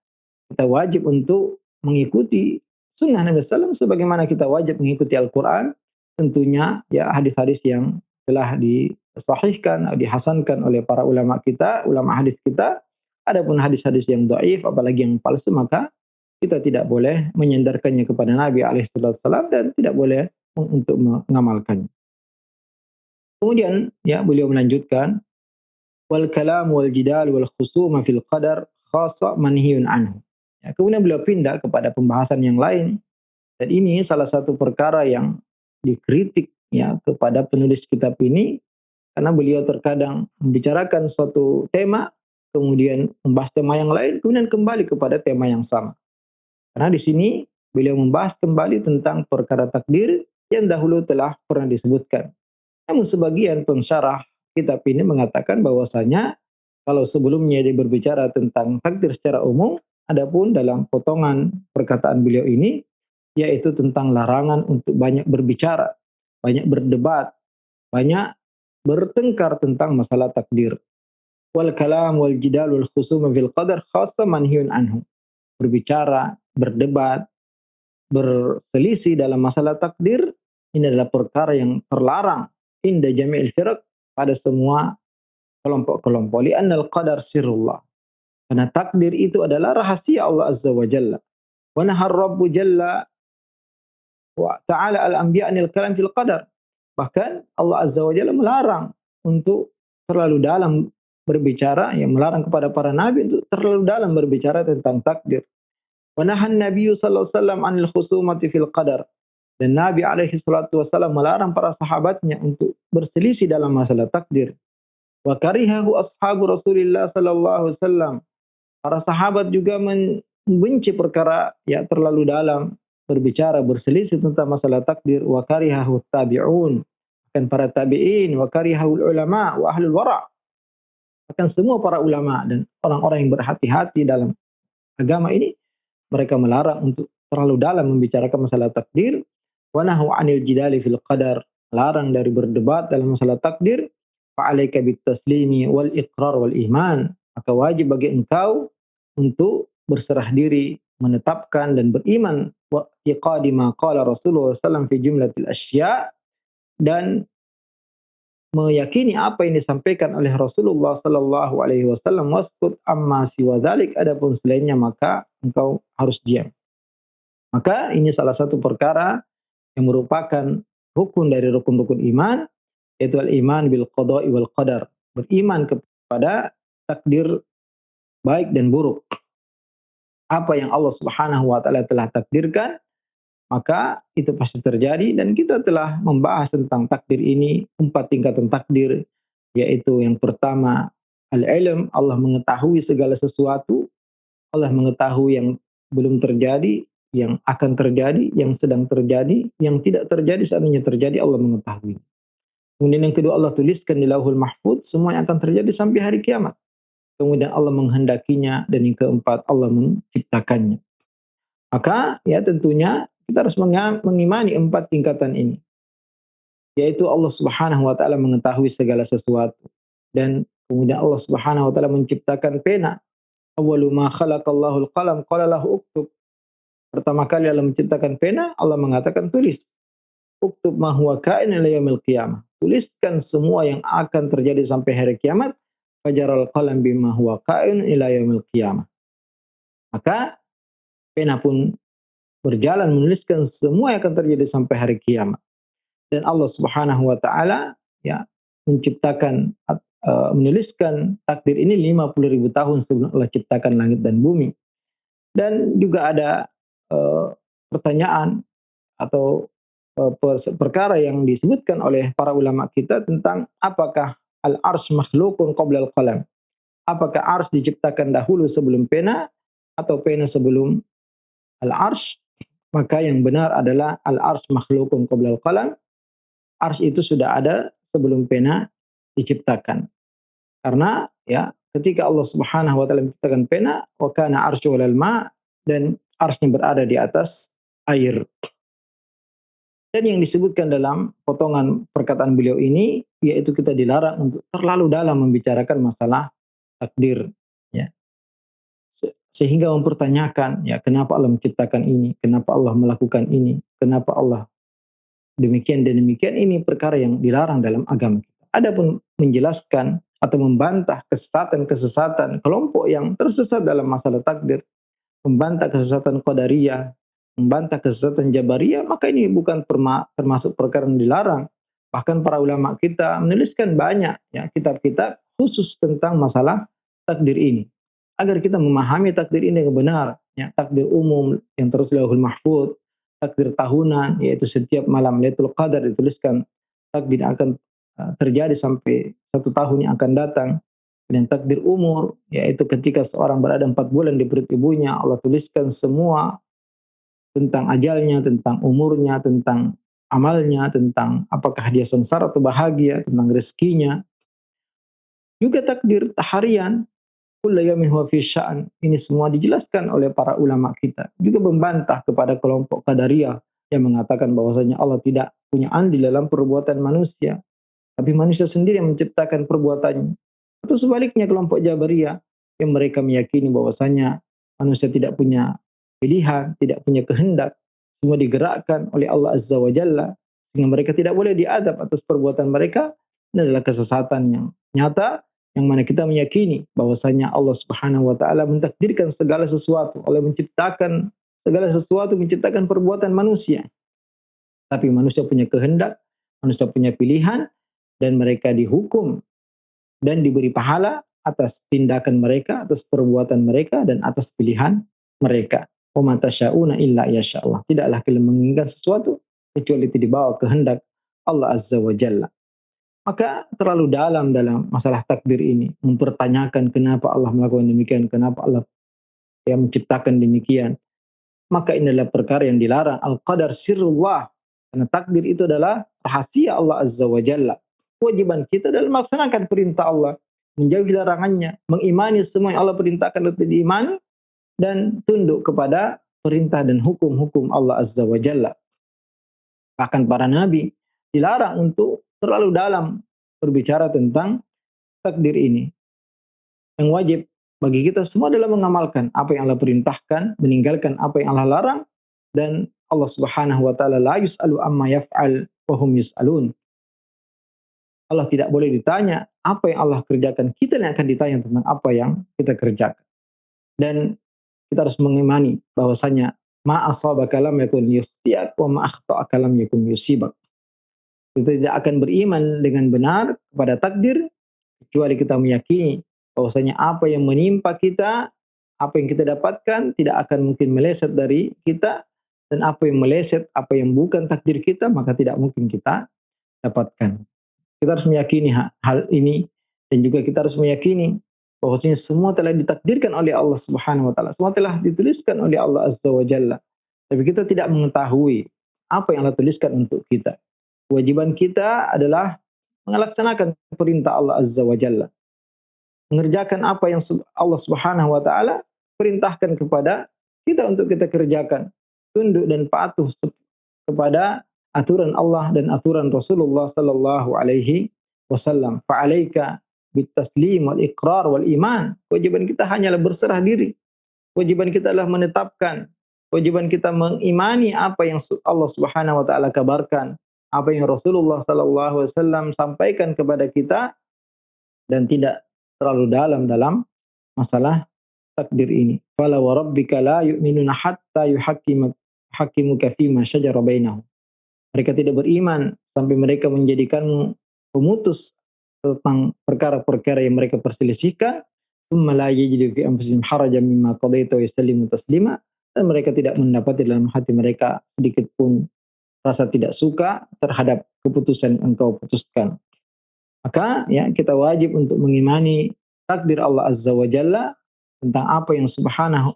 kita wajib untuk mengikuti sunnah Nabi SAW sebagaimana kita wajib mengikuti Al-Quran. Tentunya ya hadis-hadis yang telah disahihkan, dihasankan oleh para ulama kita, ulama hadis kita. Adapun hadis-hadis yang dhaif, apalagi yang palsu, maka kita tidak boleh menyandarkannya kepada Nabi alaihissalam dan tidak boleh untuk mengamalkannya. Kemudian ya beliau melanjutkan, wal kalam wal jidal wal khusuma fil qadar khassa manhiyun anhu. Ya, kemudian beliau pindah kepada pembahasan yang lain, dan ini salah satu perkara yang dikritik ya kepada penulis kitab ini, karena beliau terkadang membicarakan suatu tema, kemudian membahas tema yang lain, kemudian kembali kepada tema yang sama. Karena di sini beliau membahas kembali tentang perkara takdir yang dahulu telah pernah disebutkan. Namun sebagian pensyarah kitab ini mengatakan bahwasanya kalau sebelumnya dia berbicara tentang takdir secara umum, adapun dalam potongan perkataan beliau ini yaitu tentang larangan untuk banyak berbicara, banyak berdebat, banyak bertengkar tentang masalah takdir. Wal kalam wal jidal wal khusum fil qadar khassa manhiyun anhu. Berbicara, berdebat, berselisih dalam masalah takdir ini adalah perkara yang terlarang inda jami'il firaq, pada semua kelompok-kelompok. Li'annal qadar sirrullah. Karena takdir itu adalah rahasia Allah Azza wa Jalla. Wa nahar Rabbu Jalla wa ta'ala al-anbiya anil kalam fil qadar. Bahkan Allah Azza wa Jalla melarang untuk terlalu dalam berbicara, yang melarang kepada para nabi untuk terlalu dalam berbicara tentang takdir. Wa nahan Nabi sallallahu alaihi wasallam anil khusumati fil qadar. Dan Nabi alaihi salatu wasallam melarang para sahabatnya untuk berselisih dalam masalah takdir. Wa karihahu ashabu Rasulillah sallallahu alaihi wasallam. Para sahabat juga membenci perkara ya terlalu dalam berbicara berselisih tentang masalah takdir. Wa karihahu tabi'un, dan para tabi'in, wa karihahu ulama wa ahlul wara', akan semua para ulama dan orang-orang yang berhati-hati dalam agama ini, mereka melarang untuk terlalu dalam membicarakan masalah takdir. Wa nahu 'anil jidali fil qadar, larang dari berdebat dalam masalah takdir. Fa 'alaika bit taslimi wal iqrar wal iman, maka wajib bagi engkau untuk berserah diri, menetapkan dan beriman wa i'tiqadi ma qala Rasulullah sallallahu alaihi wasallam fi jumlatil asya', dan meyakini apa yang disampaikan oleh Rasulullah sallallahu alaihi wasallam. Wasqut amma siwa dzalik, adapun selainnya maka engkau harus diam. Maka ini salah satu perkara yang merupakan rukun dari rukun-rukun iman, yaitu al-iman bil qada'i wal qadar, beriman kepada takdir baik dan buruk. Apa yang Allah Subhanahu wa taala telah takdirkan, maka itu pasti terjadi. Dan kita telah membahas tentang takdir ini, 4 tingkatan takdir, yaitu yang pertama al-ilm, Allah mengetahui segala sesuatu, Allah mengetahui yang belum terjadi, yang akan terjadi, yang sedang terjadi, yang tidak terjadi, seandainya terjadi Allah mengetahui. Kemudian yang kedua, Allah tuliskan di Lauhul Mahfuz semua yang akan terjadi sampai hari kiamat. Kemudian Allah menghendakinya, dan yang keempat Allah menciptakannya. Maka ya tentunya kita harus mengimani 4 tingkatan ini. Yaitu Allah Subhanahu wa taala mengetahui segala sesuatu, dan kemudian Allah Subhanahu wa taala menciptakan pena. Awwalu ma khalaqallahu al-qalam qala lahu uktub. Pertama kali Allah menciptakan pena, Allah mengatakan tulis. Uktub ma huwa kain ila yaumil qiyamah. Tuliskan semua yang akan terjadi sampai hari kiamat. Fajaral qalam bima huwa kain ila yaumil qiyamah. Maka pena pun berjalan menuliskan semua yang akan terjadi sampai hari kiamat. Dan Allah Subhanahu wa taala ya menciptakan menuliskan takdir ini 50.000 tahun sebelum Allah ciptakan langit dan bumi. Dan juga ada pertanyaan atau perkara yang disebutkan oleh para ulama kita tentang apakah al-arsy makhlukun qabla al-qalam. Apakah arsy diciptakan dahulu sebelum pena atau pena sebelum al-arsy? Maka yang benar adalah al-arsy makhlukun qabla al-qalam. Arsy itu sudah ada sebelum pena diciptakan. Karena ya ketika Allah Subhanahu wa taala menciptakan pena, wa kana arsyu 'alal ma', dan arsy berada di atas air. Dan yang disebutkan dalam potongan perkataan beliau ini, yaitu kita dilarang untuk terlalu dalam membicarakan masalah takdir, ya. Sehingga mempertanyakan, ya kenapa Allah menciptakan ini, kenapa Allah melakukan ini, kenapa Allah demikian dan demikian, ini perkara yang dilarang dalam agama kita. Adapun menjelaskan atau membantah kesesatan-kesesatan kelompok yang tersesat dalam masalah takdir, membantah kesesatan qadariyah, membantah kesesatan jabariyah, maka ini bukan termasuk perkara yang dilarang. Bahkan para ulama kita menuliskan banyak ya kitab-kitab khusus tentang masalah takdir ini, agar kita memahami takdir ini yang benar, ya takdir umum yang terus Lauhul Mahfuz, takdir tahunan yaitu setiap malam Lailatul Qadar dituliskan takdir akan terjadi sampai 1 tahun yang akan datang. Dan takdir umur yaitu ketika seorang berada 4 bulan di perut ibunya, Allah tuliskan semua tentang ajalnya, tentang umurnya, tentang amalnya, tentang apakah dia sengsara atau bahagia, tentang rezekinya. Juga takdir harian, kullu yaumin huwa fi sya'an. Ini semua dijelaskan oleh para ulama kita. Juga membantah kepada kelompok Qadariyah yang mengatakan bahwasanya Allah tidak punya andil dalam perbuatan manusia, tapi manusia sendiri yang menciptakan perbuatannya. Atau sebaliknya kelompok Jabariyah yang mereka meyakini bahwasanya manusia tidak punya pilihan, tidak punya kehendak, semua digerakkan oleh Allah Azza wa Jalla, sehingga mereka tidak boleh diadab atas perbuatan mereka. Ini adalah kesesatan yang nyata, yang mana kita meyakini bahwasanya Allah Subhanahu wa taala mentakdirkan segala sesuatu. Allah menciptakan segala sesuatu, menciptakan perbuatan manusia. Tapi manusia punya kehendak, manusia punya pilihan, dan mereka dihukum dan diberi pahala atas tindakan mereka, atas perbuatan mereka, dan atas pilihan mereka. Wa ma tasya'una illa yasha Allah. Tidaklah kalian menginginkan sesuatu kecuali itu di bawah kehendak Allah Azza wa Jalla. Maka terlalu dalam masalah takdir ini, mempertanyakan kenapa Allah melakukan demikian, kenapa Allah yang menciptakan demikian. Maka ini adalah perkara yang dilarang. Al-qadar sirrullah. Karena takdir itu adalah rahasia Allah Azza wa Jalla. Kewajiban kita adalah melaksanakan perintah Allah, menjauhi larangannya, mengimani semua yang Allah perintahkan untuk diimani, dan tunduk kepada perintah dan hukum-hukum Allah Azza wa Jalla. Bahkan para nabi dilarang untuk terlalu dalam berbicara tentang takdir ini. Yang wajib bagi kita semua adalah mengamalkan apa yang Allah perintahkan, meninggalkan apa yang Allah larang, dan Allah Subhanahu wa taala la yus'alu amma yaf'al wa hum yus'alun. Allah tidak boleh ditanya apa yang Allah kerjakan, kita yang akan ditanya tentang apa yang kita kerjakan. Dan kita harus mengimani bahwasanya ma asabaka lam yakun yukhti'ak wa ma akhta'aka lam yakun yusibak. Kita tidak akan beriman dengan benar kepada takdir kecuali kita meyakini bahwasanya apa yang menimpa kita, apa yang kita dapatkan tidak akan mungkin meleset dari kita, dan apa yang meleset, apa yang bukan takdir kita maka tidak mungkin kita dapatkan. Kita harus meyakini hal ini, dan juga kita harus meyakini bahwasanya semua telah ditakdirkan oleh Allah Subhanahu wa taala. Semua telah dituliskan oleh Allah Azza wa Jalla. Tapi kita tidak mengetahui apa yang Allah tuliskan untuk kita. Kewajiban kita adalah melaksanakan perintah Allah Azza wa Jalla. Mengerjakan apa yang Allah Subhanahu wa taala perintahkan kepada kita untuk kita kerjakan. Tunduk dan patuh kepada aturan Allah dan aturan Rasulullah sallallahu alaihi wasallam. Fa'alaika bitaslim wal iqrar wal iman. Kewajiban kita hanyalah berserah diri. Kewajiban kita adalah menetapkan. Kewajiban kita mengimani apa yang Allah Subhanahu wa taala kabarkan, apa yang Rasulullah sallallahu alaihi wasallam sampaikan kepada kita, dan tidak terlalu dalam masalah takdir ini. Fala wa rabbika la yu'minuna hatta yuhaqqimuka fima syajara bainahum. Mereka tidak beriman sampai mereka menjadikanmu pemutus tentang perkara-perkara yang mereka perselisihkan. Tsumma la yajidu fi anfusihim harajan mimma qadaita wa yusallimu taslima. Dan mereka tidak mendapati dalam hati mereka sedikit pun rasa tidak suka terhadap keputusan yang engkau putuskan. Maka ya kita wajib untuk mengimani takdir Allah Azza wa Jalla tentang apa yang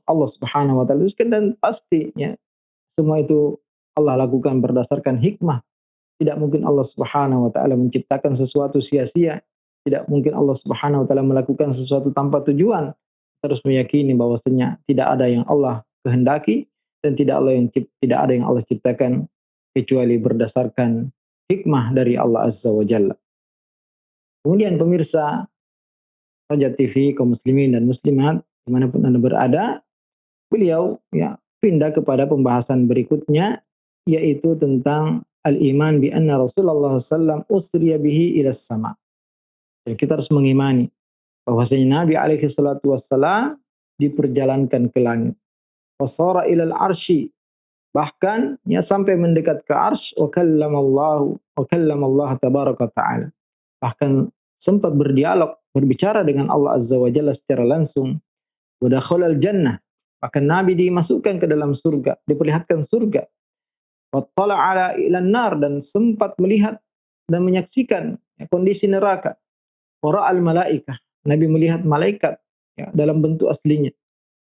Allah Subhanahu wa taala tuliskan, dan pasti ya semua itu Allah lakukan berdasarkan hikmah. Tidak mungkin Allah Subhanahu wa taala menciptakan sesuatu sia-sia. Tidak mungkin Allah Subhanahu wa taala melakukan sesuatu tanpa tujuan. Terus meyakini bahwasanya tidak ada yang Allah kehendaki dan tidak ada yang Allah ciptakan kecuali berdasarkan hikmah dari Allah Azza wa Jalla. Kemudian pemirsa Raja TV, kaum muslimin dan muslimat dimanapun Anda berada, beliau ya pindah kepada pembahasan berikutnya, yaitu tentang al-iman bi anna Rasulullah sallallahu usriya bihi ila sama. Ya, kita harus mengimani bahwasanya Nabi alaihi salatu wassalam diperjalankan ke langit. Wasara ila al-arsy, bahkan ya sampai mendekat ke arsy, wa kallama Allah tabaraka ta'ala. Bahkan sempat berbicara dengan Allah Azza wa Jalla secara langsung. Wa dakhala al-jannah, bahkan Nabi dimasukkan ke dalam surga, diperlihatkan surga. Wattala ala ilan nar, dan sempat melihat dan menyaksikan ya, kondisi neraka. Wara'al malaikah, Nabi melihat malaikat ya, dalam bentuk aslinya.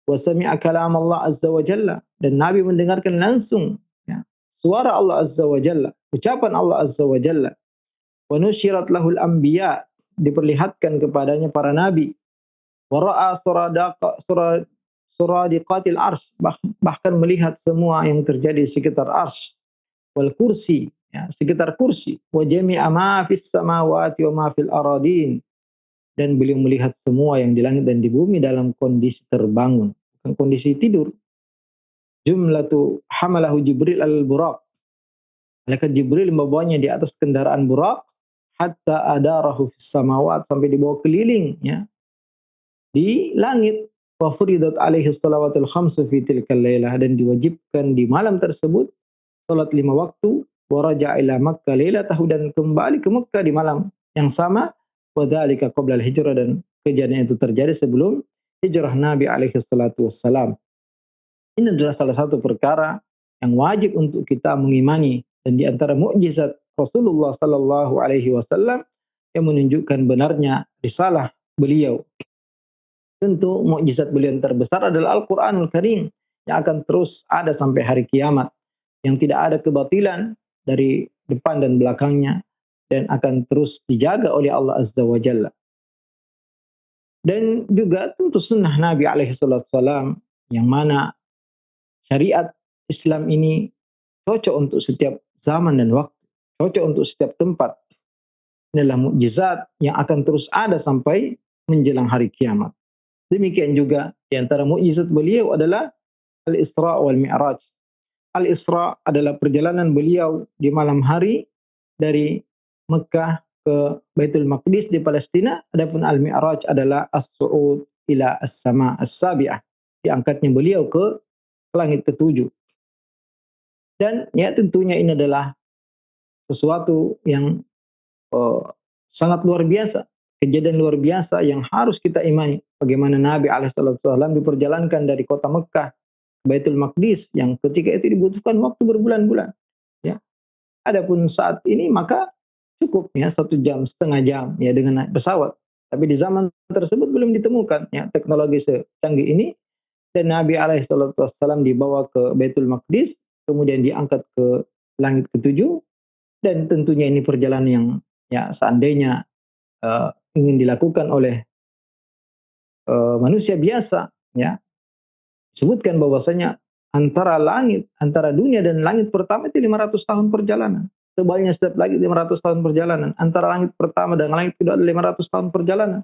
Wa sami'a kalam Allah Azza wa Jalla, dan Nabi mendengarkan langsung ya, suara Allah Azza wa Jalla, ucapan Allah Azza wa Jalla. Wa nusyirat lahul anbiya, diperlihatkan kepadanya para nabi. Wa ra'a suradiqatil arsh, bahkan melihat semua yang terjadi di sekitar arsh. Wal kursi, ya, sekitar kursi. Wa jami'a ma fis samawati wa ma fil aradin, dan beliau melihat semua yang di langit dan di bumi dalam kondisi terbangun, bukan kondisi tidur. Jumlatu hamalahu Jibril al-buraq, malaikat Jibril membawanya di atas kendaraan buraq, hatta adarahu fis samawat, sampai dibawa keliling ya di langit. Wa furidat alaihi salawatul khamsu fi tilkal lailah, dan diwajibkan di malam tersebut salat 5 waktu. Wa raja'a ila Makkah lailatahu, dan kembali ke Makkah di malam yang sama. Wa dzalika qabla al-hijrah, dan kejadian itu terjadi sebelum hijrah Nabi alaihi salatu wassalam. Ini adalah salah satu perkara yang wajib untuk kita mengimani Dan di antara mukjizat Rasulullah sallallahu alaihi wasallam yang menunjukkan benarnya risalah beliau. Tentu mukjizat beliau yang terbesar adalah Al-Qur'anul Karim yang akan terus ada sampai hari kiamat, yang tidak ada kebatilan dari depan dan belakangnya dan akan terus dijaga oleh Allah Azza wa Jalla. Dan juga tentu sunnah Nabi alaihi salatu wasallam yang mana syariat Islam ini cocok untuk setiap zaman dan waktu, cocok untuk setiap tempat. Inilah mukjizat yang akan terus ada sampai menjelang hari kiamat. Demikian juga di antara mukjizat beliau adalah Al-Isra wal Mi'raj. Al-Isra adalah perjalanan beliau di malam hari dari Mekah ke Baitul Maqdis di Palestina. Adapun Al-Mi'raj adalah as-su'ud ila as-sama as-sabi'ah. Diangkatnya beliau ke langit ketujuh. Dan ya tentunya ini adalah sesuatu yang uh, sangat luar biasa, kejadian luar biasa yang harus kita imani. Bagaimana Nabi alaihissalam diperjalankan dari kota Mekah ke Baitul Maqdis yang ketika itu dibutuhkan waktu berbulan-bulan. Ya, adapun saat ini maka cukup ya 1 jam, setengah jam ya dengan naik pesawat. Tapi di zaman tersebut belum ditemukan ya teknologi secanggih ini dan Nabi alaihissalam dibawa ke Baitul Maqdis, kemudian diangkat ke langit ketujuh dan tentunya ini perjalanan yang ya seandainya ingin dilakukan oleh manusia biasa ya sebutkan bahwasanya antara dunia dan langit pertama itu 500 tahun perjalanan. Tebalnya setiap langit 500 tahun perjalanan. Antara langit pertama dan langit kedua ada 500 tahun perjalanan.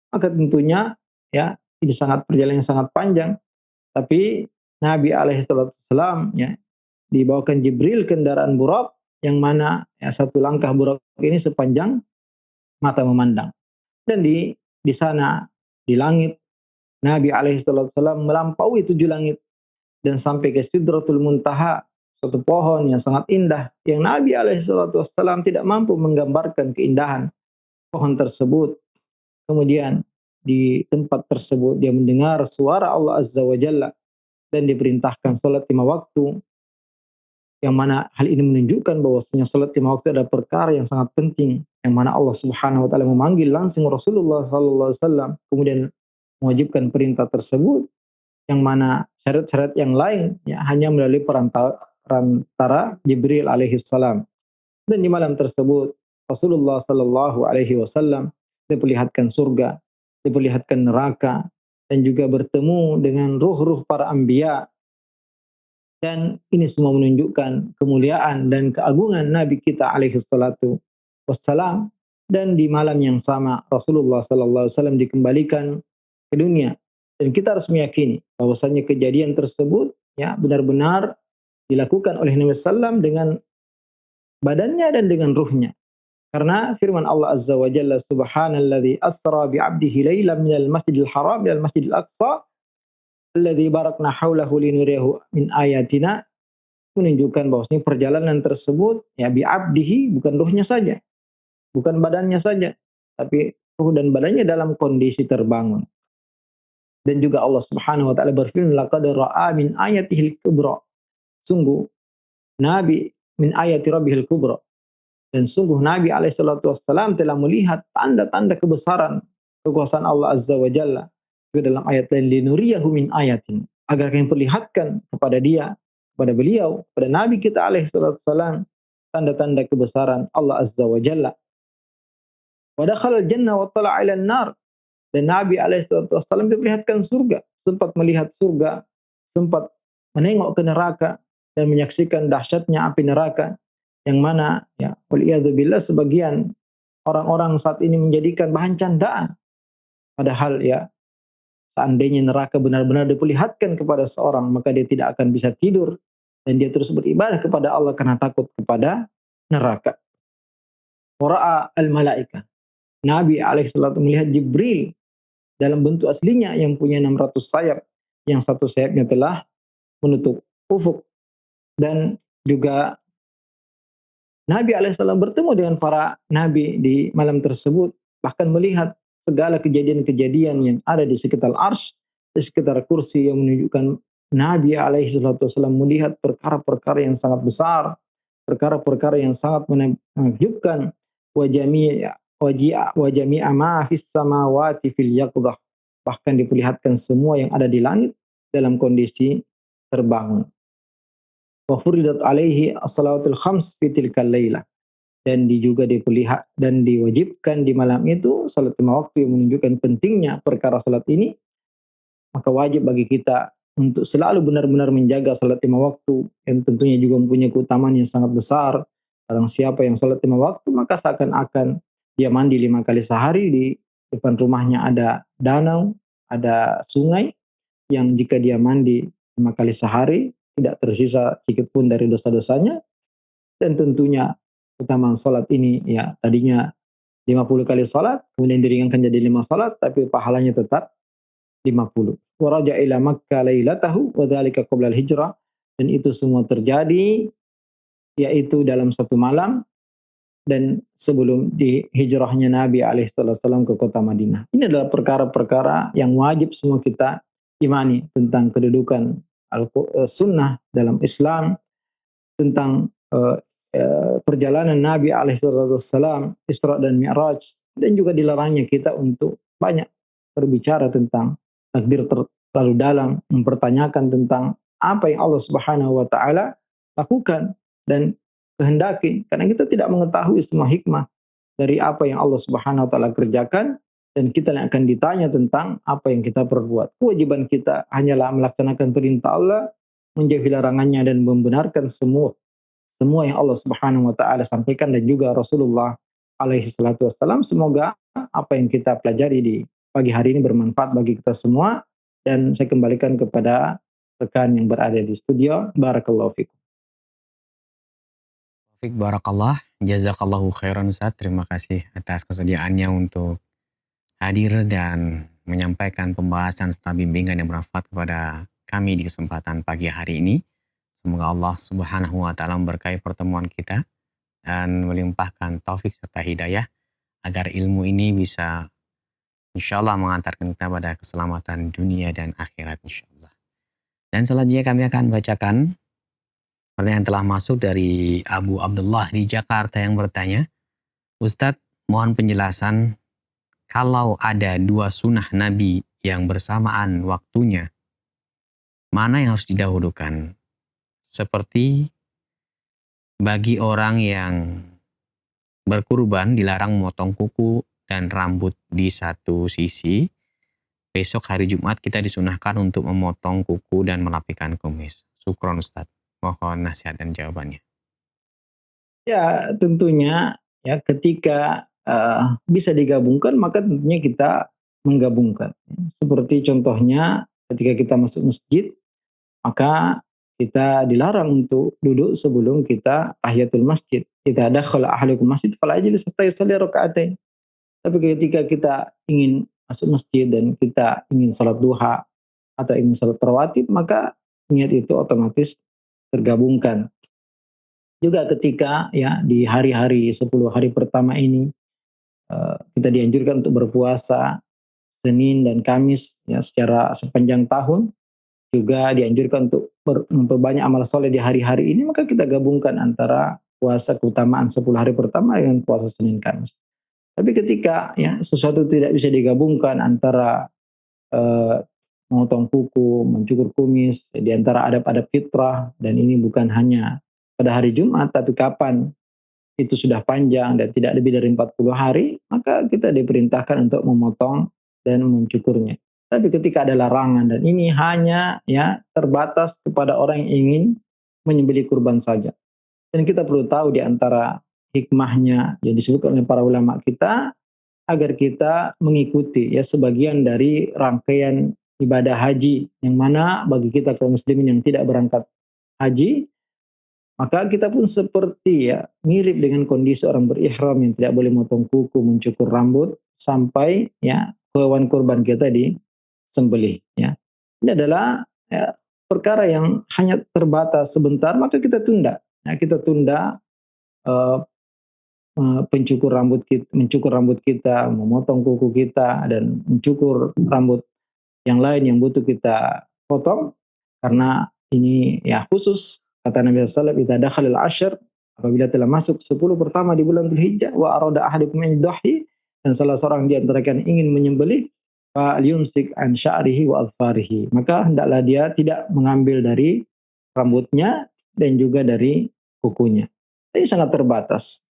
Maka tentunya ya ini sangat perjalanan yang sangat panjang. Tapi Nabi alaihissalam ya dibawakan Jibril kendaraan Buraq yang mana ya satu langkah Buraq ini sepanjang mata memandang. Dan di sana di langit Nabi alaihissalam melampaui 7 langit dan sampai ke Sidratul Muntaha, suatu pohon yang sangat indah yang Nabi alaihissalam tidak mampu menggambarkan keindahan pohon tersebut. Kemudian di tempat tersebut dia mendengar suara Allah Azza wa Jalla dan diperintahkan salat 5 waktu, yang mana hal ini menunjukkan bahwasanya salat 5 waktu adalah perkara yang sangat penting, yang mana Allah Subhanahu wa taala memanggil langsung Rasulullah sallallahu alaihi wasallam kemudian mewajibkan perintah tersebut, yang mana syarat-syarat yang lain ya hanya melalui perantara Jibril alaihi salam. Dan di malam tersebut Rasulullah sallallahu alaihi wasallam diperlihatkan surga, diperlihatkan neraka dan juga bertemu dengan ruh-ruh para anbiya. Dan ini semua menunjukkan kemuliaan dan keagungan Nabi kita alaihi salatu wassalam. Dan di malam yang sama Rasulullah sallallahu alaihi wasallam dikembalikan ke dunia. Dan kita harus meyakini bahwasanya kejadian tersebut ya benar-benar dilakukan oleh Nabi sallam dengan badannya dan dengan ruhnya. Karena firman Allah Azza wa Jalla subhanalladzi asra bi 'abdihi lailan minal masjidil haram ilal masjidil aqsa alladzi barakna haulahu linuriyahu min ayatina, menunjukkan bahwasanya perjalanan tersebut ya bi 'abdihi bukan ruhnya saja, bukan badannya saja, tapi ruh dan badannya dalam kondisi terbangun. Dan juga Allah Subhanahu wa taala berfirman laqad ra'a min ayatihil kubra. Sungguh Nabi min ayati rabbihil kubra. Dan sungguh Nabi alaihi salatu wassalam telah melihat tanda-tanda kebesaran kekuasaan Allah Azza wa Jalla. Itu dalam ayat lain linuriyahu min ayatin, agar kami perlihatkan kepada dia, kepada beliau, kepada Nabi kita alaihi salatu wassalam tanda-tanda kebesaran Allah Azza wa Jalla. Wa dakhala al-jannah wa tala'a 'ila an-nar. Dan Nabi alaihissalam diperlihatkan surga, sempat melihat surga, sempat menengok ke neraka dan menyaksikan dahsyatnya api neraka, yang mana ya waliyadzubillah sebagian orang-orang saat ini menjadikan bahan candaan. Padahal ya seandainya neraka benar-benar diperlihatkan kepada seorang, maka dia tidak akan bisa tidur dan dia terus beribadah kepada Allah karena takut kepada neraka. Wara'a al-malaika. Nabi alaihissalam melihat Jibril dalam bentuk aslinya yang punya 600 sayap, yang satu sayapnya telah menutup ufuk. Dan juga Nabi alaihissalam bertemu dengan para nabi di malam tersebut, bahkan melihat segala kejadian-kejadian yang ada di sekitar arsy, di sekitar kursi, yang menunjukkan Nabi alaihissalam melihat perkara-perkara yang sangat besar perkara-perkara yang sangat menakjubkan wa jami'a wa jami'a ma fis samawati fil yaqdah. Bahkan diperlihatkan semua yang ada di langit dalam kondisi terbangun. Wa furidat alaihi as-salawatul khams fi tilkal lailah, dan juga diperlihat dan diwajibkan di malam itu salat 5 waktu yang menunjukkan pentingnya perkara salat ini. Maka wajib bagi kita untuk selalu benar-benar menjaga salat 5 waktu yang tentunya juga mempunyai keutamaan yang sangat besar. Barang siapa yang salat 5 waktu maka seakan-akan dia mandi 5 kali sehari. Di depan rumahnya ada danau, ada sungai yang jika dia mandi 5 kali sehari tidak tersisa sedikit pun dari dosa-dosanya. Dan tentunya keutamaan salat ini ya tadinya 50 kali salat kemudian diringankan jadi 5 salat tapi pahalanya tetap 50. Wa raja ila Makkah lailatahu wa dzalika qabla al-hijrah, dan itu semua terjadi yaitu dalam satu malam dan sebelum hijrahnya Nabi alaihi wasallam ke kota Madinah. Ini adalah perkara-perkara yang wajib semua kita imani tentang kedudukan sunnah dalam Islam, tentang perjalanan Nabi alaihi wasallam Isra dan Mi'raj, dan juga dilarangnya kita untuk banyak berbicara tentang takdir terlalu dalam, mempertanyakan tentang apa yang Allah Subhanahu wa taala lakukan dan kehendaki, karena kita tidak mengetahui semua hikmah dari apa yang Allah Subhanahu wa taala kerjakan, dan kita yang akan ditanya tentang apa yang kita perbuat. Kewajiban kita hanyalah melaksanakan perintah Allah, menjauhi larangannya, dan membenarkan semua semua yang Allah Subhanahu wa taala sampaikan dan juga Rasulullah alaihi salatu wassalam. Semoga apa yang kita pelajari di pagi hari ini bermanfaat bagi kita semua, dan saya kembalikan kepada rekan yang berada di studio. Barakallahu fikum. Taufik barakallah, jazakallahu khairan Ustaz. Terima kasih atas kesediaannya untuk hadir dan menyampaikan pembahasan serta bimbingan yang bermanfaat kepada kami di kesempatan pagi hari ini. Semoga Allah Subhanahu wa taala memberkahi pertemuan kita dan melimpahkan taufik serta hidayah agar ilmu ini bisa insyaallah mengantarkan kita pada keselamatan dunia dan akhirat insyaallah. Dan selanjutnya kami akan bacakan pertanyaan telah masuk dari Abu Abdullah di Jakarta yang bertanya, Ustadz, mohon penjelasan kalau ada dua sunnah Nabi yang bersamaan waktunya, mana yang harus didahulukan? Seperti bagi orang yang berkurban dilarang memotong kuku dan rambut di satu sisi, besok hari Jumat kita disunahkan untuk memotong kuku dan merapikan kumis. Syukron Ustadz. Mohon nasihat dan jawabannya. Ya, tentunya ya ketika bisa digabungkan maka tentunya kita menggabungkan. Seperti contohnya ketika kita masuk masjid, maka kita dilarang untuk duduk sebelum kita tahiyatul masjid. Idza dakhala ahadukum masjid fala yajlis hatta yusalli raka'atain. Tapi ketika kita ingin masuk masjid dan kita ingin salat duha atau ingin salat rawatib, maka niat itu otomatis tergabungkan. Juga ketika ya di hari-hari 10 hari pertama ini kita dianjurkan untuk berpuasa Senin dan Kamis ya secara sepanjang tahun, juga dianjurkan untuk memperbanyak amal soleh di hari-hari ini, maka kita gabungkan antara puasa keutamaan 10 hari pertama dengan puasa Senin Kamis. Tapi ketika ya sesuatu tidak bisa digabungkan antara eh, memotong kuku, mencukur kumis, di antara adab-adab fitrah, dan ini bukan hanya pada hari Jumat, tapi kapan itu sudah panjang dan tidak lebih dari 40 hari, maka kita diperintahkan untuk memotong dan mencukurnya. Tapi ketika ada larangan dan ini hanya ya terbatas kepada orang yang ingin menyembelih kurban saja. Dan kita perlu tahu di antara hikmahnya yang disebutkan oleh para ulama kita agar kita mengikuti ya sebagian dari rangkaian ibadah haji, yang mana bagi kita kaum muslimin yang tidak berangkat haji, maka kita pun seperti ya mirip dengan kondisi orang berihram yang tidak boleh motong kuku, mencukur rambut sampai ya hewan kurban kita disembelih ya. Ini adalah ya, perkara yang hanya terbatas sebentar, maka kita tunda. Ya, kita tunda uh, mencukur rambut kita, memotong kuku kita, dan mencukur rambut yang lain yang butuh kita potong, karena ini ya khusus kata Nabi sallallahu alaihi wasallam, "Idza dakhalal ashr Apabila telah masuk 10 pertama di bulan Dzulhijjah wa arada ahadukum an yudhi, dan salah seorang di antara kalian ingin menyembelih, fa liyumsik an sya'rihi wa adfarihi. Maka hendaklah dia tidak mengambil dari rambutnya dan juga dari kukunya. Ini sangat terbatas.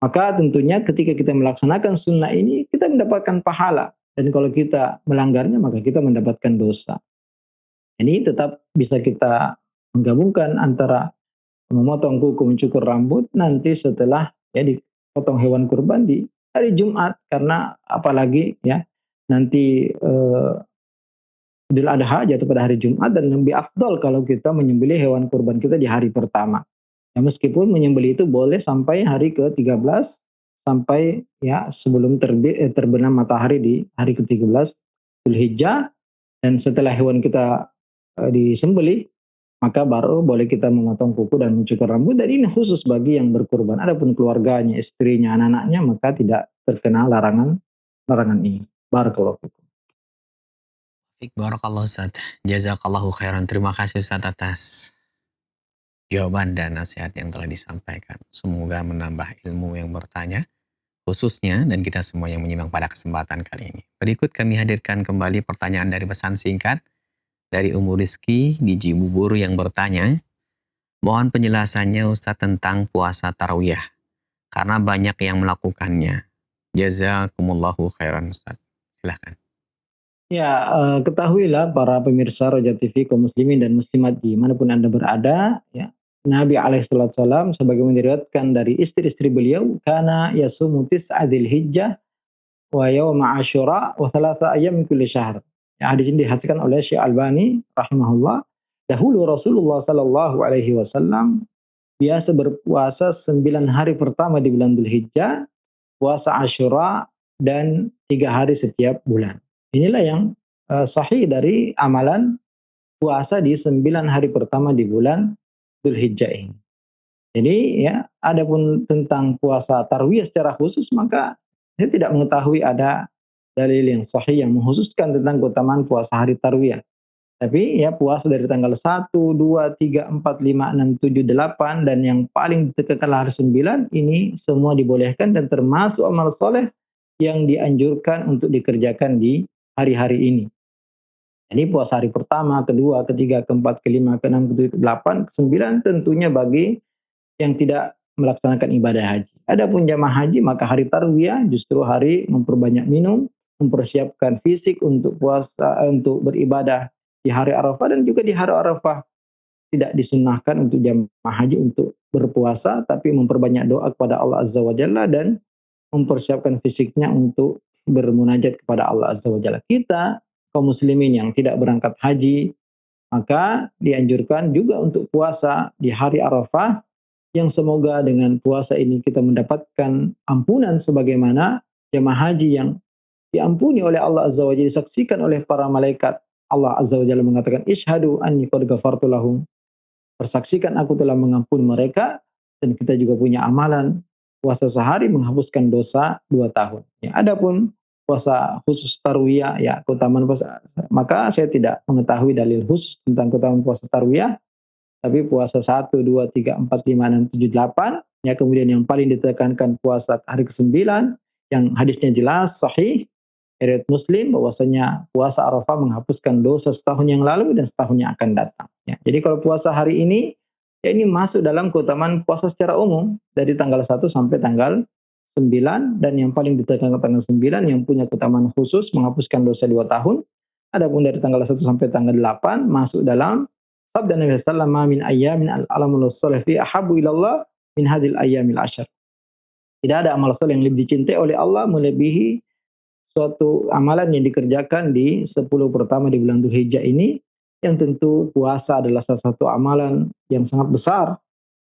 Maka tentunya ketika kita melaksanakan sunnah ini, kita mendapatkan pahala. Dan kalau kita melanggarnya, maka kita mendapatkan dosa. Ini tetap bisa kita menggabungkan antara memotong kuku, mencukur rambut, nanti setelah ya dipotong hewan kurban di hari Jumat. Karena apalagi ya, nanti Idul Adha jatuh pada hari Jumat, dan lebih afdol kalau kita menyembelih hewan kurban kita di hari pertama. Ya meskipun menyembelih itu boleh sampai hari ke-13, sampai ya sebelum terbenam matahari di hari ke-13 Dzulhijjah, dan setelah hewan kita disembelih, maka baru boleh kita memotong kuku dan mencukur rambut, dan ini khusus bagi yang berkurban. Adapun keluarganya, istrinya, anak-anaknya maka tidak terkena larangan ini. Barakallahu fikum. Baik, barakallah Ustaz. Jazakallahu khairan. Terima kasih Ustaz atas jawaban dan nasihat yang telah disampaikan. Semoga menambah ilmu yang bertanya, khususnya dan kita semua yang menyimak pada kesempatan kali ini. Berikut kami hadirkan kembali pertanyaan dari pesan singkat dari Umu Rizki di Cibubur yang bertanya, mohon penjelasannya Ustaz tentang puasa tarawiyah, karena banyak yang melakukannya. Jazakumullahu khairan Ustaz. Silahkan. Ya, ketahuilah para pemirsa Roja TV, kaum muslimin dan muslimat dimanapun Anda berada, ya. Nabi alaihissalam sebagaimana diriwayatkan dari istri-istri beliau, kana yasumu tis'a dzulhijjah wa yauma asyura wa thalatha ayyam min kulli syahr. Ya, hadis ini dihasilkan oleh Syekh Albani rahimahullah. Dahulu Rasulullah sallallahu alaihi wasallam biasa berpuasa 9 hari pertama di bulan Dzulhijjah, puasa Asyura, dan 3 hari setiap bulan. Inilah yang sahih dari amalan puasa di 9 hari pertama di bulan Dzulhijjah ini. Jadi ya, adapun tentang puasa tarwiyah secara khusus, maka saya tidak mengetahui ada dalil yang sahih yang mengkhususkan tentang keutamaan puasa hari tarwiyah. Tapi ya puasa dari tanggal 1, 2, 3, 4, 5, 6, 7, 8, dan yang paling ditekankan hari 9, ini semua dibolehkan dan termasuk amal soleh yang dianjurkan untuk dikerjakan di hari-hari ini. Jadi puasa hari pertama, kedua, ketiga, keempat, kelima, keenam, ketujuh, ke-8, ke-9 tentunya bagi yang tidak melaksanakan ibadah haji. Adapun jamaah haji, maka hari tarwiyah justru hari memperbanyak minum, mempersiapkan fisik untuk puasa, untuk beribadah di hari Arafah, dan juga di hari Arafah tidak disunnahkan untuk jamaah haji untuk berpuasa, tapi memperbanyak doa kepada Allah Azza wa Jalla dan mempersiapkan fisiknya untuk bermunajat kepada Allah Azza wa Jalla. Kita kaum muslimin yang tidak berangkat haji, maka dianjurkan juga untuk puasa di hari Arafah, yang semoga dengan puasa ini kita mendapatkan ampunan sebagaimana jemaah haji yang diampuni oleh Allah Azza wa Jalla, disaksikan oleh para malaikat. Allah Azza wa Jalla mengatakan, "Ishhadu anni qad ghafartu lahum." Persaksikan aku telah mengampuni mereka, dan kita juga punya amalan puasa sehari menghapuskan dosa 2 tahun. Ya, adapun puasa khusus tarwiyah, ya keutamaan puasa, maka saya tidak mengetahui dalil khusus tentang keutamaan puasa tarwiyah. Tapi puasa 1, 2, 3, 4, 5, 6, 7, 8, ya kemudian yang paling ditekankan puasa hari ke-9, yang hadisnya jelas, sahih, riwayat Muslim, bahwasanya puasa Arafah menghapuskan dosa setahun yang lalu dan setahun yang akan datang. Ya, jadi kalau puasa hari ini, ya ini masuk dalam keutamaan puasa secara umum, dari tanggal 1 sampai tanggal 9, dan yang paling ditekankan tanggal 9 yang punya keutamaan khusus menghapuskan dosa 2 tahun. Adapun dari tanggal 1 sampai tanggal 8 masuk dalam sabda Nabi sallallahu alaihi wasallam, min ayyamin al-amalus shalih fi ahabbu ilallah min hadhil ayyamil asyr. Tidak ada amal saleh yang lebih dicintai oleh Allah melebihi suatu amalan yang dikerjakan di 10 pertama di bulan Dzulhijjah ini, yang tentu puasa adalah salah satu amalan yang sangat besar.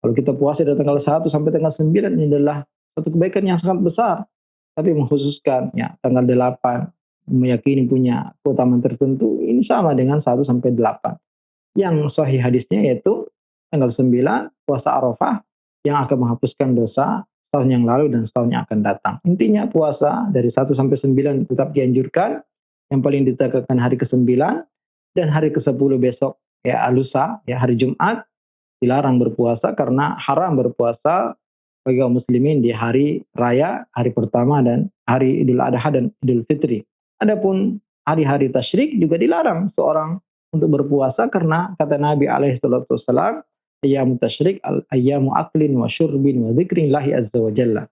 Kalau kita puasa dari tanggal 1 sampai tanggal 9, ini adalah satu kebaikan yang sangat besar. Tapi mengkhususkan ya tanggal 8 meyakini punya keutamaan tertentu, ini sama dengan 1 sampai 8. Yang sahih hadisnya yaitu tanggal 9 puasa Arafah yang akan menghapuskan dosa setahun yang lalu dan setahun yang akan datang. Intinya puasa dari 1 sampai 9 tetap dianjurkan. Yang paling ditekankan hari ke-9 dan hari ke-10 besok, ya lusa, ya hari Jumat. dilarang berpuasa karena haram berpuasa bagi kaum muslimin di hari raya, hari pertama dan hari Idul Adha dan Idul Fitri. Adapun hari-hari tasyrik juga dilarang seorang untuk berpuasa karena kata Nabi alaihi salatu wasallam, "Ayyamut tasyrik ayyamu aklin wa syurbin wa dzikrillahi azza wa jalla."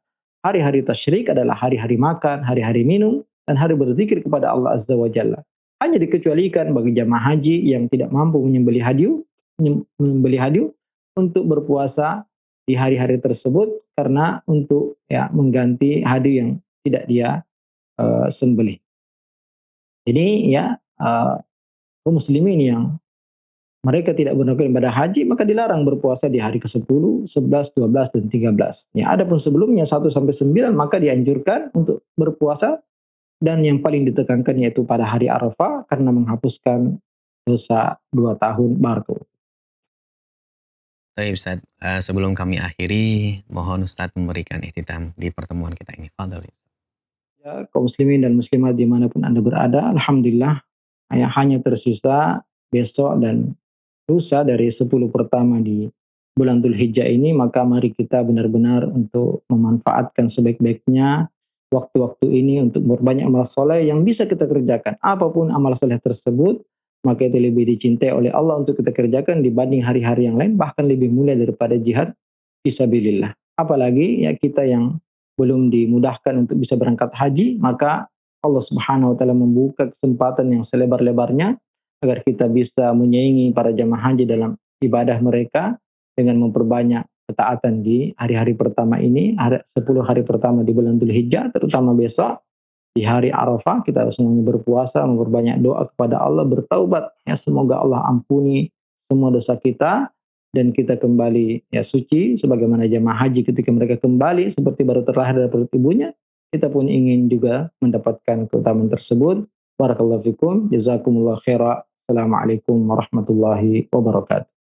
Hari-hari tasyrik adalah hari-hari makan, hari-hari minum, dan hari berzikir kepada Allah azza wa jalla. Hanya dikecualikan bagi jamaah haji yang tidak mampu membeli hadiu untuk berpuasa di hari-hari tersebut karena untuk ya mengganti hadiu yang tidak dia sembelih. Jadi ya kaum muslimin yang mereka tidak melakukan ibadah haji maka dilarang berpuasa di hari ke-10, 11, 12 dan 13. Ya, adapun sebelumnya 1 sampai 9 maka dianjurkan untuk berpuasa dan yang paling ditekankan yaitu pada hari Arafah karena menghapuskan dosa 2 tahun. Barakallahu. Baik Ustaz, sebelum kami akhiri, mohon Ustaz memberikan ihtitam di pertemuan kita ini. Fadhal. Ya, kaum muslimin dan muslimat dimanapun Anda berada, alhamdulillah hanya tersisa besok dan lusa dari 10 pertama di bulan Dzulhijjah ini, maka mari kita benar-benar untuk memanfaatkan sebaik-baiknya waktu-waktu ini untuk berbanyak amal soleh yang bisa kita kerjakan. Apapun amal soleh tersebut, maka itu lebih dicintai oleh Allah untuk kita kerjakan dibanding hari-hari yang lain, bahkan lebih mulia daripada jihad fisabilillah. Apalagi ya kita yang belum dimudahkan untuk bisa berangkat haji, maka Allah Subhanahu wa taala membuka kesempatan yang selebar-lebarnya agar kita bisa menyaingi para jamaah haji dalam ibadah mereka dengan memperbanyak ketaatan di hari-hari pertama ini, 10 hari pertama di bulan Dzulhijjah, terutama besok di hari Arafah kita harus semuanya berpuasa, memperbanyak doa kepada Allah, bertaubat ya semoga Allah ampuni semua dosa kita dan kita kembali ya suci sebagaimana jamaah haji ketika mereka kembali seperti baru terlahir dari perut ibunya, kita pun ingin juga mendapatkan keutamaan tersebut. Barakallahu fikum, jazakumullah khaira. Assalamualaikum warahmatullahi wabarakatuh.